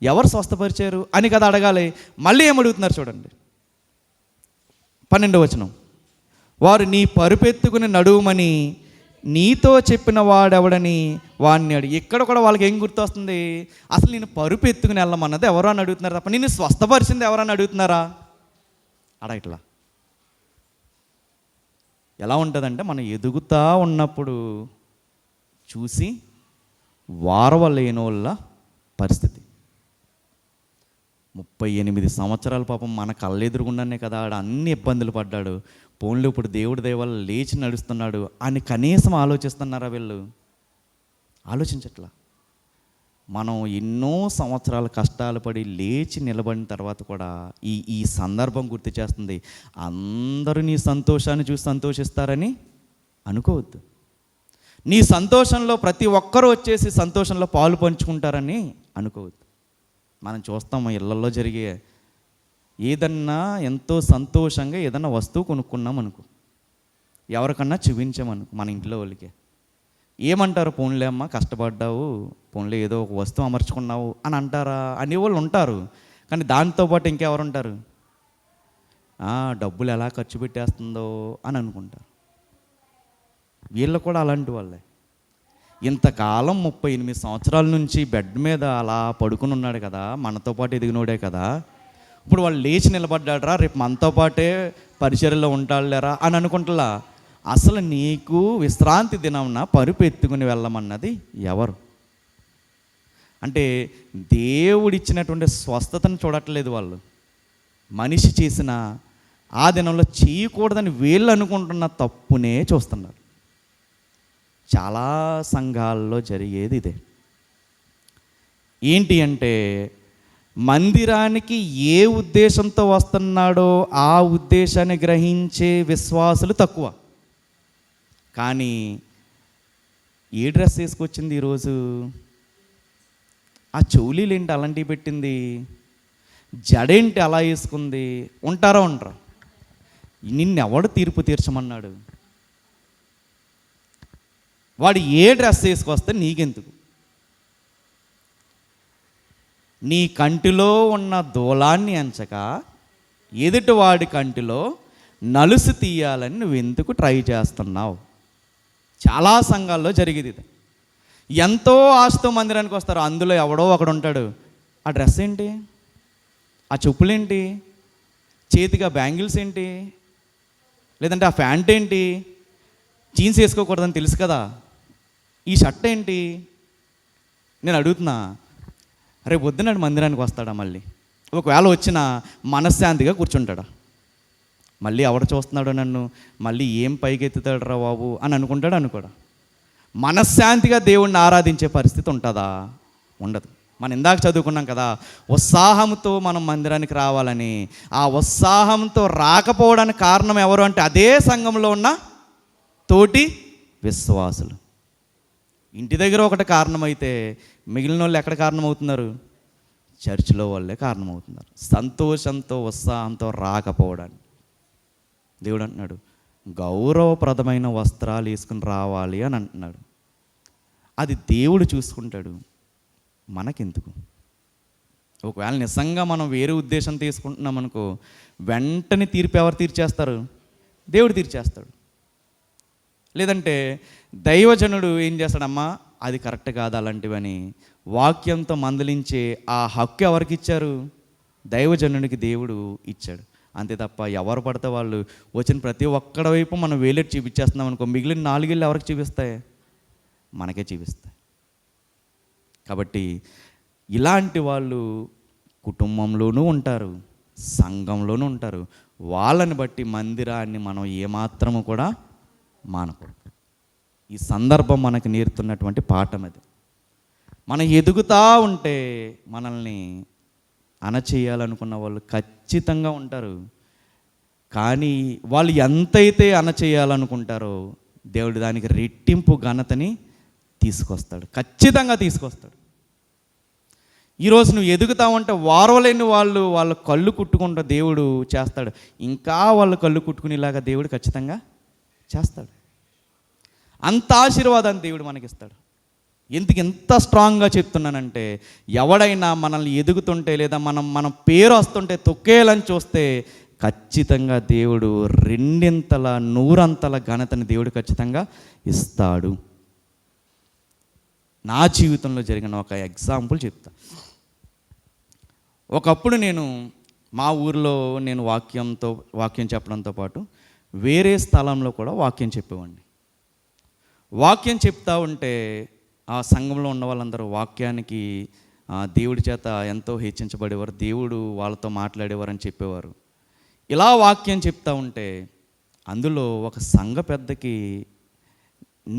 ఎవరు స్వస్థపరిచారు అని కదా అడగాలి. మళ్ళీ ఏమడుగుతున్నారు చూడండి 12వ వచనం, వారు నీ పరుపెత్తుకుని నడుమని నీతో చెప్పిన వాడెవడని వాడిని అడిగి. ఇక్కడ కూడా వాళ్ళకి ఏం గుర్తొస్తుంది? అసలు నేను పరుపు ఎత్తుకుని వెళ్ళమన్నది ఎవరో అని అడుగుతున్నారు తప్ప నిన్ను స్వస్థపరిచింది ఎవరని అడుగుతున్నారా? అడగట్లా. ఎలా ఉంటుందంటే, మనం ఎదుగుతూ ఉన్నప్పుడు చూసి వారవలేనోళ్ళ పరిస్థితి. 38 సంవత్సరాల పాపం మన కళ్ళెదురుగుండానే కదా ఆడ అన్ని ఇబ్బందులు పడ్డాడు. పోన్లు ఇప్పుడు దేవుడి దయ వల్ల లేచి నడుస్తున్నాడు అని కనీసం ఆలోచిస్తున్నారా వీళ్ళు? ఆలోచించట్లా. మనం ఎన్నో సంవత్సరాల కష్టాలు పడి లేచి నిలబడిన తర్వాత కూడా ఈ సందర్భం గుర్తు చేస్తుంది. అందరూ నీ సంతోషాన్ని చూసి సంతోషిస్తారని అనుకోవద్దు. నీ సంతోషంలో ప్రతి ఒక్కరూ వచ్చేసి సంతోషంలో పాలు పంచుకుంటారని అనుకోవద్దు. మనం చూస్తాము ఇళ్లలో జరిగే ఏదన్నా ఎంతో సంతోషంగా ఏదన్నా వస్తువు కొనుక్కున్నాం అనుకో, ఎవరికన్నా చూపించామనుకో మన ఇంట్లో వాళ్ళకి, ఏమంటారు? పోన్లే అమ్మ కష్టపడ్డావు, పోన్లే ఏదో ఒక వస్తువు అమర్చుకున్నావు అని అంటారా? అనేవాళ్ళు ఉంటారు. కానీ దాంతోపాటు ఇంకెవరు ఉంటారు? డబ్బులు ఎలా ఖర్చు పెట్టేస్తుందో అని అనుకుంటారు. వీళ్ళు కూడా అలాంటి వాళ్ళే. ఇంతకాలం 38 సంవత్సరాల నుంచి బెడ్ మీద అలా పడుకుని ఉన్నాడు కదా, మనతో పాటు ఎదిగినోడే కదా, ఇప్పుడు వాళ్ళు లేచి నిలబడ్డాడరా, రేపు మనతో పాటే పరిచర్యలో ఉంటాడులేరా అని అనుకుంటలా. అసలు నీకు విశ్రాంతి దినంన పరుపు ఎత్తుకుని వెళ్ళమన్నది ఎవరు? అంటే దేవుడిచ్చినటువంటి స్వస్థతను చూడట్లేదు వాళ్ళు. మనిషి చేసిన ఆ దినంలో చేయకూడదని వీళ్ళు అనుకుంటున్న తప్పునే చూస్తున్నారు. చాలా సంఘాల్లో జరిగేది ఇదే. ఏంటి అంటే, మందిరానికి ఏ ఉద్దేశంతో వస్తున్నాడో ఆ ఉద్దేశాన్ని గ్రహించే విశ్వాసులు తక్కువ. కానీ ఏ డ్రెస్ వేసుకొచ్చింది ఈరోజు? ఆ చెవులీలు ఏంటి అలాంటివి పెట్టింది? జడేంటి అలా వేసుకుంది? ఉంటారా? నిన్నెవడు తీర్పు తీర్చమన్నాడు? వాడు ఏ డ్రెస్ వేసుకొస్తే నీకెందుకు? నీ కంటిలో ఉన్న దూలాన్ని ఎంచక ఎదుటి వాడి కంటిలో నలుసు తీయాలని నువ్వు ఎందుకు ట్రై చేస్తున్నావు? చాలా సంఘాల్లో జరిగేది ఇది. ఎంతో ఆశతో మందిరానికి వస్తారు, అందులో ఎవడో ఒకడు ఉంటాడు, ఆ డ్రెస్ ఏంటి, ఆ చెప్పులేంటి, చేతిగా బ్యాంగిల్స్ ఏంటి, లేదంటే ఆ ప్యాంట్ ఏంటి, జీన్స్ వేసుకోకూడదని తెలుసు కదా, ఈ షర్ట్ ఏంటి? నేను అడుగుతున్నా, రేపు పొద్దున మందిరానికి వస్తాడా? మళ్ళీ ఒకవేళ వచ్చినా మనశ్శాంతిగా కూర్చుంటాడా? మళ్ళీ ఎవడ చూస్తున్నాడో నన్ను, మళ్ళీ ఏం పైకెత్తుతాడు రా బాబు అని అనుకుంటాడు అనుకోడా? మనశ్శాంతిగా దేవుణ్ణి ఆరాధించే పరిస్థితి ఉంటుందా? ఉండదు. మనం ఇందాక చదువుకున్నాం కదా, ఉత్సాహంతో మనం మందిరానికి రావాలని. ఆ ఉత్సాహంతో రాకపోవడానికి కారణం ఎవరు అంటే అదే సంఘంలో ఉన్న తోటి విశ్వాసులు. ఇంటి దగ్గర ఒకటి కారణమైతే మిగిలిన వాళ్ళు ఎక్కడ కారణమవుతున్నారు? చర్చిలో వాళ్ళే కారణమవుతున్నారు. సంతోషంతో ఉత్సాహంతో రాకపోవడానికి దేవుడు అంటున్నాడు, గౌరవప్రదమైన వస్త్రాలు వేసుకుని రావాలి అని అంటున్నాడు. అది దేవుడు చూసుకుంటాడు, మనకెందుకు? ఒకవేళ నిజంగా మనం వేరే ఉద్దేశం తీసుకుంటున్నాం అనుకో, వెంటనే తీర్పు ఎవరు తీర్చేస్తారు? దేవుడు తీర్చేస్తాడు. లేదంటే దైవజనుడు ఏం చేస్తాడమ్మా, అది కరెక్ట్ కాదు అలాంటివని వాక్యంతో మందలించే ఆ హక్కు ఎవరికి ఇచ్చారు? దైవజనుడికి దేవుడు ఇచ్చాడు. అంతే తప్ప ఎవరు పడితే వాళ్ళు వచ్చిన ప్రతి ఒక్కడి వైపు మనం వేలెట్టి చూపించేస్తున్నాం అనుకో, మిగిలిన 4 ఏళ్ళు ఎవరికి చూపిస్తాయి? మనకే చూపిస్తాయి. కాబట్టి ఇలాంటి వాళ్ళు కుటుంబంలోనూ ఉంటారు, సంఘంలోనూ ఉంటారు. వాళ్ళని బట్టి మందిరాన్ని మనం ఏమాత్రము కూడా మానకూడదు. ఈ సందర్భం మనకు నేర్పుతున్నటువంటి పాఠం అది. మనం ఎదుగుతూ ఉంటే మనల్ని అణచేయాలనుకున్న వాళ్ళు ఖచ్చితంగా ఉంటారు. కానీ వాళ్ళు ఎంతైతే అణచేయాలనుకుంటారో దేవుడు దానికి రెట్టింపు ఘనతని తీసుకొస్తాడు, ఖచ్చితంగా తీసుకొస్తాడు. ఈరోజు నువ్వు ఎదుగుతా ఉంటే వారవలేని వాళ్ళు వాళ్ళ కళ్ళు కుట్టుకుంటూ దేవుడు చేస్తాడు. ఇంకా వాళ్ళు కళ్ళు కుట్టుకునేలాగా దేవుడు ఖచ్చితంగా చేస్తాడు. అంత ఆశీర్వాదాన్ని దేవుడు మనకిస్తాడు. ఎందుకు ఎంత స్ట్రాంగ్గా చెప్తున్నానంటే, ఎవడైనా మనల్ని ఎదుగుతుంటే లేదా మనం పేరు వస్తుంటే తొక్కేయాలని చూస్తే ఖచ్చితంగా దేవుడు 2 100 ఘనతని దేవుడు ఖచ్చితంగా ఇస్తాడు. నా జీవితంలో జరిగిన ఒక ఎగ్జాంపుల్ చెప్తా. ఒకప్పుడు నేను మా ఊరిలో నేను వాక్యం చెప్పడంతో పాటు వేరే స్థలంలో కూడా వాక్యం చెప్పేవాడిని. వాక్యం చెప్తా ఉంటే ఆ సంఘంలో ఉన్న వాళ్ళందరూ వాక్యానికి దేవుడి చేత ఎంతో హెచ్చించబడేవారు, దేవుడు వాళ్ళతో మాట్లాడేవారు అని చెప్పేవారు. ఇలా వాక్యం చెప్తా ఉంటే అందులో ఒక సంఘ పెద్దకి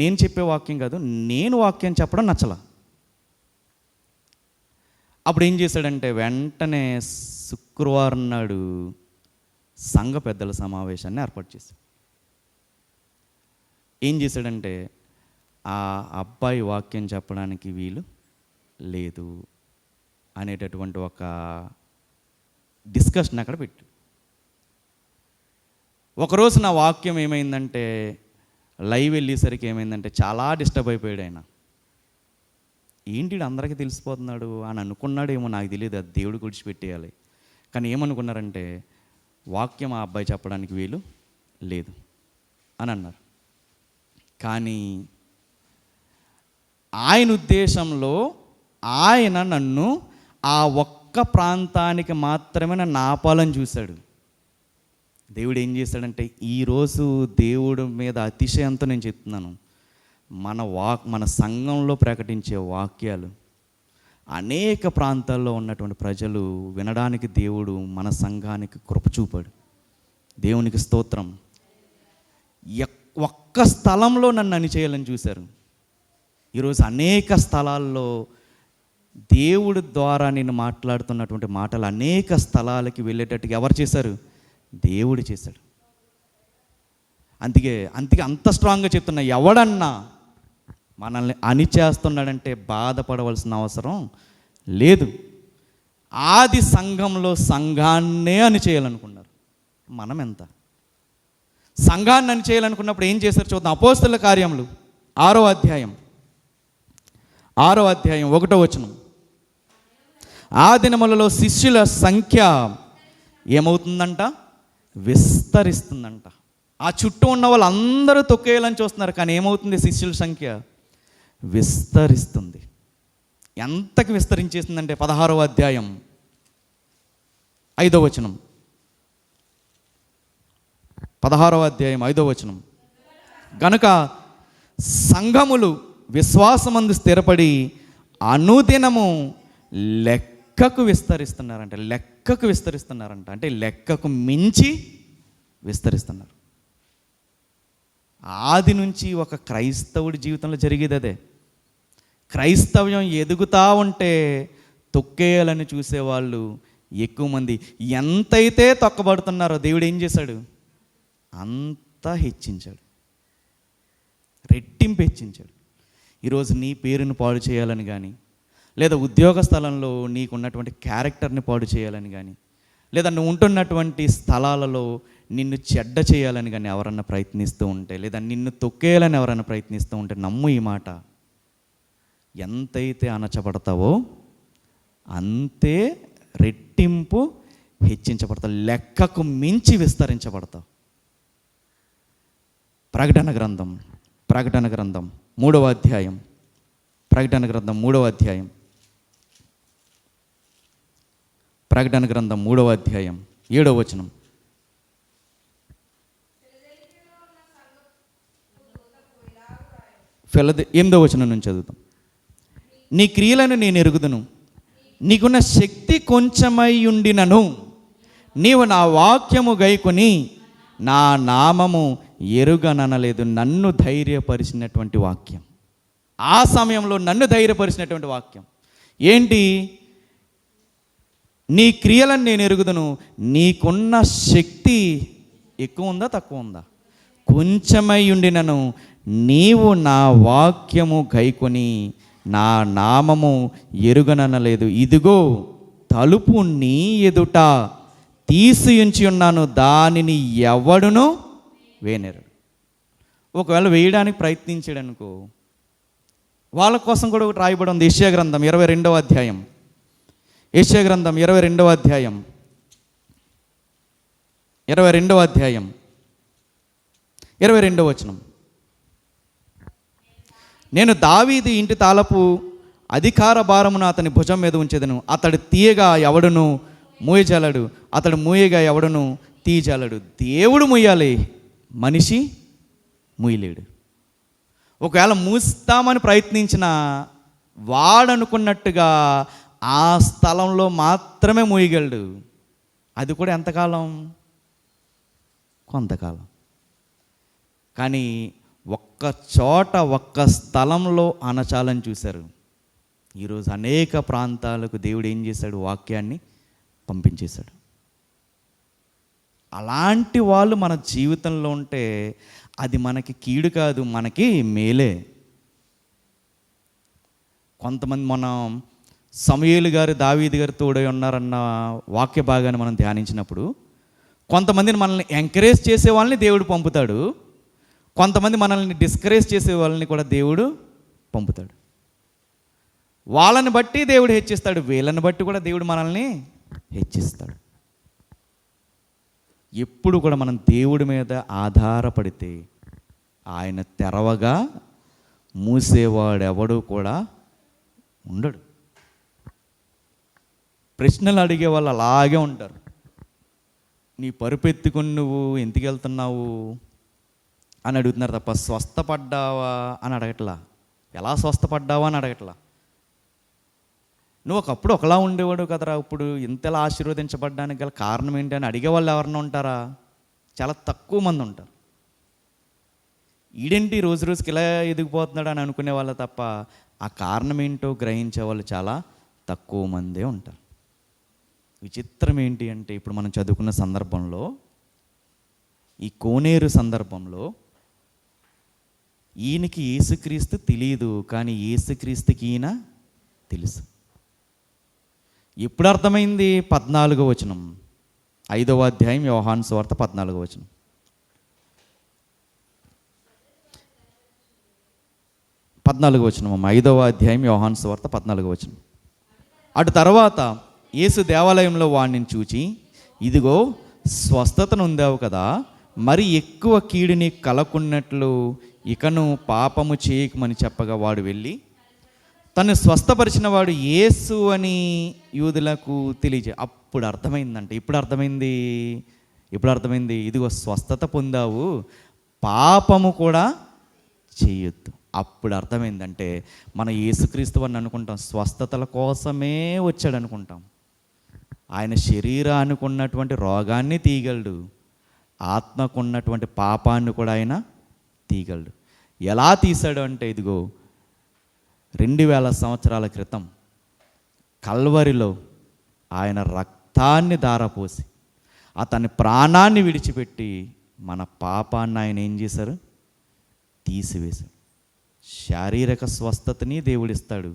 నేను చెప్పే వాక్యం కాదు, నేను వాక్యం చెప్పడం నచ్చల. అప్పుడు ఏం చేశాడంటే వెంటనే శుక్రవారం నాడు సంఘ పెద్దల సమావేశాన్ని ఏర్పాటు చేశాడు. ఏం చేశాడంటే ఆ అబ్బాయి వాక్యం చెప్పడానికి వీలు లేదు అనేటటువంటి ఒక డిస్కషన్ అక్కడ పెట్టు. ఒకరోజు నా వాక్యం ఏమైందంటే లైవ్ వెళ్ళేసరికి ఏమైందంటే చాలా డిస్టర్బ్ అయిపోయాడు ఆయన. ఏంటి అందరికీ తెలిసిపోతున్నాడు అని అనుకున్నాడేమో, నాకు తెలియదు, అది దేవుడు గుడిచిపెట్టేయాలి. కానీ ఏమనుకున్నారంటే వాక్యం ఆ అబ్బాయి చెప్పడానికి వీలు లేదు అని అన్నారు. కానీ ఆయన ఉద్దేశంలో ఆయన నన్ను ఆ ఒక్క ప్రాంతానికి మాత్రమే నన్ను ఆపాలని చూశాడు. దేవుడు ఏం చేశాడంటే ఈరోజు దేవుడి మీద అతిశయంతో నేను చెప్తున్నాను, మన సంఘంలో ప్రకటించే వాక్యాలు అనేక ప్రాంతాల్లో ఉన్నటువంటి ప్రజలు వినడానికి దేవుడు మన సంఘానికి కృప చూపాడు. దేవునికి స్తోత్రం. ఒక్క స్థలంలో నన్ను అణిచేయాలని చూశారు. ఈరోజు అనేక స్థలాల్లో దేవుడి ద్వారా నేను మాట్లాడుతున్నటువంటి మాటలు అనేక స్థలాలకి వెళ్ళేటట్టుగా ఎవరు చేశారు? దేవుడు చేశాడు. అందుకే అంత స్ట్రాంగ్గా చెప్తున్నా, ఎవడన్నా మనల్ని అణిచేస్తున్నాడంటే బాధపడవలసిన అవసరం లేదు. ఆది సంఘంలో సంఘాన్నే అణిచేయాలనుకున్నారు. మనం ఎంత సంఘాన్ని అణిచేయాలనుకున్నప్పుడు ఏం చేశారు చూద్దాం. అపోస్తలుల కార్యములు 6వ అధ్యాయం 1వ వచనం. ఆ దినములలో శిష్యుల సంఖ్య ఏమవుతుందంట? విస్తరిస్తుందంట. ఆ చుట్టూ ఉన్న వాళ్ళు అందరూ తొక్కేయాలని చూస్తున్నారు, కానీ ఏమవుతుంది? శిష్యుల సంఖ్య విస్తరిస్తుంది. ఎంతకి విస్తరించేసిందంటే 16వ అధ్యాయం 5వ వచనం. 16వ అధ్యాయం 5వ వచనం. గనుక సంఘములు విశ్వాసమందు స్థిరపడి అనుదినము లెక్కకు విస్తరిస్తున్నారంట. అంటే లెక్కకు మించి విస్తరిస్తున్నారు. ఆది నుంచి ఒక క్రైస్తవుడి జీవితంలో జరిగేది అదే. క్రైస్తవ్యం ఎదుగుతూ ఉంటే తొక్కేయాలని చూసేవాళ్ళు ఎక్కువ మంది. ఎంతైతే తొక్కబడుతున్నారో దేవుడు ఏం చేశాడు? అంతా హెచ్చించాడు, రెట్టింపు హెచ్చించాడు. ఈరోజు నీ పేరును పాడు చేయాలని కానీ, లేదా ఉద్యోగ స్థలంలో నీకున్నటువంటి క్యారెక్టర్ని పాడు చేయాలని కానీ, లేదా నువ్వు ఉంటున్నటువంటి స్థలాలలో నిన్ను చెడ్డ చేయాలని కానీ ఎవరన్నా ప్రయత్నిస్తూ ఉంటే, లేదా నిన్ను తొక్కేయాలని ఎవరన్నా ప్రయత్నిస్తూ ఉంటే నమ్ము ఈ మాట, ఎంతైతే అణచబడతావో అంతే రెట్టింపు హెచ్చించబడతావు, లెక్కకు మించి విస్తరించబడతావు. ప్రకటన గ్రంథం 3వ అధ్యాయం. ప్రకటన గ్రంథం 3వ అధ్యాయం. ప్రకటన గ్రంథం 3వ అధ్యాయం 7వ వచనం. 8వ వచనం నుంచి చదువుతాం. నీ క్రియలను నేను ఎరుగుదును, నీకున్న శక్తి కొంచెమై ఉండినను నీవు నా వాక్యము గైకొని నా నామము ఎరుగననలేదు. నన్ను ధైర్యపరిచినటువంటి వాక్యం, ఆ సమయంలో నన్ను ధైర్యపరిచినటువంటి వాక్యం ఏంటి? నీ క్రియలను నేను ఎరుగుదును, నీకున్న శక్తి ఎక్కువ ఉందా తక్కువ ఉందా? కొంచెమై ఉండినను నీవు నా వాక్యము గైకొని నా నామము ఎరుగననలేదు. ఇదిగో తలుపు నీ ఎదుట తీసి ఉంచి ఉన్నాను, దానిని ఎవడును వేయనేరడు. ఒకవేళ వేయడానికి ప్రయత్నించాడు అనుకో, వాళ్ళ కోసం కూడా ఒకటి రాయబడి ఉంది. యెషయా గ్రంథం 22వ అధ్యాయం. యెషయా గ్రంథం 22వ అధ్యాయం 22వ వచనం. నేను దావీదు ఇంటి తాళపు అధికార భారమును అతని భుజం మీద ఉంచెదను, అతడు తీయగా ఎవడును మూయజాలడు, అతడు మూయగా ఎవడును తీయజాలడు. దేవుడు మూయాలి, మనిషి మూయలేడు. ఒకవేళ మూస్తామని ప్రయత్నించిన వాడనుకున్నట్టుగా ఆ స్థలంలో మాత్రమే మోయగలడు. అది కూడా ఎంతకాలం? కొంతకాలం. కానీ ఒక్క చోట ఒక్క స్థలంలో అనచాలని చూశారు. ఈరోజు అనేక ప్రాంతాలకు దేవుడు ఏం చేశాడు? వాక్యాన్ని పంపించేశాడు. అలాంటి వాళ్ళు మన జీవితంలో ఉంటే అది మనకి కీడు కాదు, మనకి మేలే. కొంతమంది మనం సమూయేలు గారు దావీదు గారు తోడై ఉన్నారన్న వాక్య భాగాన్ని మనం ధ్యానించినప్పుడు కొంతమందిని మనల్ని ఎంకరేజ్ చేసే వాళ్ళని దేవుడు పంపుతాడు, కొంతమంది మనల్ని డిస్కరేజ్ చేసే వాళ్ళని కూడా దేవుడు పంపుతాడు. వాళ్ళని బట్టి దేవుడు హెచ్చిస్తాడు, వీళ్ళని బట్టి కూడా దేవుడు మనల్ని హెచ్చిస్తాడు. ఎప్పుడు కూడా మనం దేవుడి మీద ఆధారపడితే ఆయన తెరవగా మూసేవాడెవడు కూడా ఉండడు. ప్రశ్నలు అడిగే వాళ్ళు అలాగే ఉంటారు. నీ పరుపెత్తుకుని నువ్వు ఎందుకు వెళ్తున్నావు అని అడుగుతున్నారు తప్ప స్వస్థపడ్డావా అని అడగట్లా, ఎలా స్వస్థపడ్డావా అని అడగట్లా. నువ్వు ఒకప్పుడు ఒకలా ఉండేవాడు కదరా, ఇప్పుడు ఇంతలా ఆశీర్వదించబడ్డానికి గల కారణం ఏంటి అని అడిగే వాళ్ళు ఎవరన్నా ఉంటారా? చాలా తక్కువ మంది ఉంటారు. ఈడేంటి రోజు రోజుకి ఇలా ఎదిగిపోతున్నాడు అని అనుకునే వాళ్ళు తప్ప ఆ కారణం ఏంటో గ్రహించే వాళ్ళు చాలా తక్కువ మందే ఉంటారు. విచిత్రం ఏంటి అంటే ఇప్పుడు మనం చదువుకున్న సందర్భంలో, ఈ కోనేరు సందర్భంలో ఈయనకి యేసుక్రీస్తు తెలియదు, కానీ యేసుక్రీస్తుకి ఈయన తెలుసు. ఎప్పుడు అర్థమైంది? 14వ వచనం, 5వ అధ్యాయం యోహాను సువార్త 14వ వచనం. అమ్మ, 5వ అధ్యాయం యోహాను సువార్త 14వ వచనం. అటు తర్వాత యేసు దేవాలయంలో వాడిని చూచి, ఇదిగో స్వస్థతను ఉందావు కదా, మరి ఎక్కువ కీడు నీకు కలకున్నట్లు ఇకను పాపము చేయకమని చెప్పగా వాడు వెళ్ళి తను స్వస్థపరిచిన వాడు యేసు అని యూదులకు తెలియజే. అప్పుడు అర్థమైందంట. ఇప్పుడు అర్థమైంది. ఇదిగో స్వస్థత పొందావు, పాపము కూడా చేయొద్దు. అప్పుడు అర్థమైందంటే మన యేసుక్రీస్తు అని అనుకుంటాం, స్వస్థతల కోసమే వచ్చాడు అనుకుంటాం. ఆయన శరీరానికి ఉన్నటువంటి రోగాన్ని తీయగలడు, ఆత్మకున్నటువంటి పాపాన్ని కూడా ఆయన తీయగలడు. ఎలా తీశాడు అంటే, ఇదిగో 2000 సంవత్సరాల క్రితం కల్వరిలో ఆయన రక్తాన్ని ధారపోసి అతని ప్రాణాన్ని విడిచిపెట్టి మన పాపాన్ని ఆయన ఏం చేశారు? తీసివేశారు. శారీరక స్వస్థతని దేవుడు ఇస్తాడు,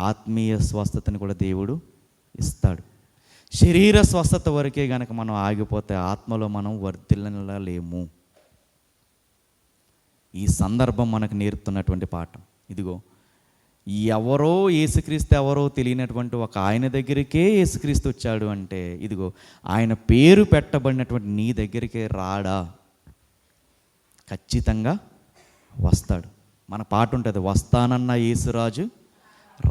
ఆత్మీయ స్వస్థతని కూడా దేవుడు ఇస్తాడు. శరీర స్వస్థత వరకే గనక మనం ఆగిపోతే ఆత్మలో మనం వర్ధిల్లలేము. ఈ సందర్భం మనకు నేర్పుతున్నటువంటి పాఠం. ఇదిగో ఎవరో యేసుక్రీస్తు ఎవరో తెలియనటువంటి ఒక ఆయన దగ్గరికే యేసుక్రీస్తు వచ్చాడు అంటే, ఇదిగో ఆయన పేరు పెట్టబడినటువంటి నీ దగ్గరికే రాడా? ఖచ్చితంగా వస్తాడు. మన పాట ఉంటుంది, వస్తానన్న యేసురాజు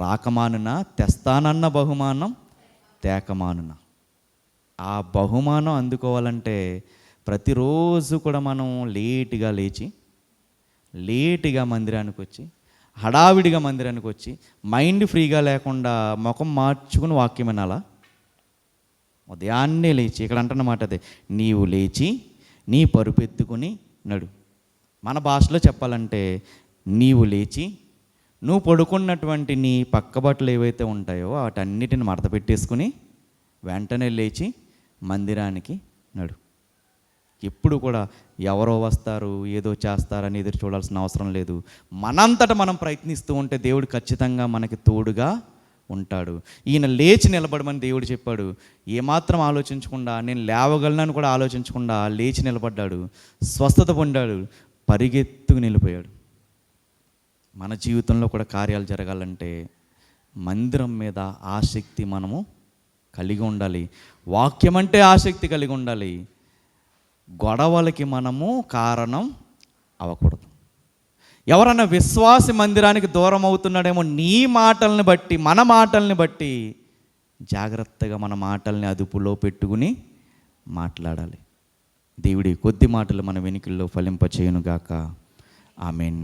రాకమానున, తెస్తానన్న బహుమానం తేకమానున. ఆ బహుమానం అందుకోవాలంటే ప్రతిరోజు కూడా మనం లేటుగా లేచి, లేటుగా మందిరానికి వచ్చి, హడావిడిగా మందిరానికి వచ్చి, మైండ్ ఫ్రీగా లేకుండా ముఖం మార్చుకుని వాక్యం వినాలా? ఉదయాన్నే లేచి, ఇక్కడ అంటున్నమాట అదే, నీవు లేచి నీ పరుపెత్తుకుని నడు. మన భాషలో చెప్పాలంటే, నీవు లేచి నువ్వు పడుకున్నటువంటి నీ పక్క బట్టలు ఏవైతే ఉంటాయో వాటన్నిటిని మడత పెట్టేసుకుని వెంటనే లేచి మందిరానికి నడు. ఎప్పుడు కూడా ఎవరో వస్తారు ఏదో చేస్తారని ఎదురు చూడాల్సిన అవసరం లేదు. మనంతట మనం ప్రయత్నిస్తూ ఉంటే దేవుడు ఖచ్చితంగా మనకి తోడుగా ఉంటాడు. ఈయన లేచి నిలబడమని దేవుడు చెప్పాడు. ఏమాత్రం ఆలోచించకుండా, నేను లేవగలనని కూడా ఆలోచించకుండా లేచి నిలబడ్డాడు, స్వస్థత పొందాడు, పరిగెత్తుకు నిలిపోయాడు. మన జీవితంలో కూడా కార్యాలు జరగాలంటే మందిరం మీద ఆసక్తి మనము కలిగి ఉండాలి. వాక్యం అంటే ఆసక్తి కలిగి ఉండాలి. గొడవలకి మనము కారణం అవ్వకూడదు. ఎవరన్నా విశ్వాసి మందిరానికి దూరం అవుతున్నాడేమో నీ మాటల్ని బట్టి, మన మాటల్ని బట్టి జాగ్రత్తగా మన మాటల్ని అదుపులో పెట్టుకుని మాట్లాడాలి. దేవుడి కొద్ది మాటలు మన వెనుకల్లో ఫలింపచేయునుగాక. ఆమేన్.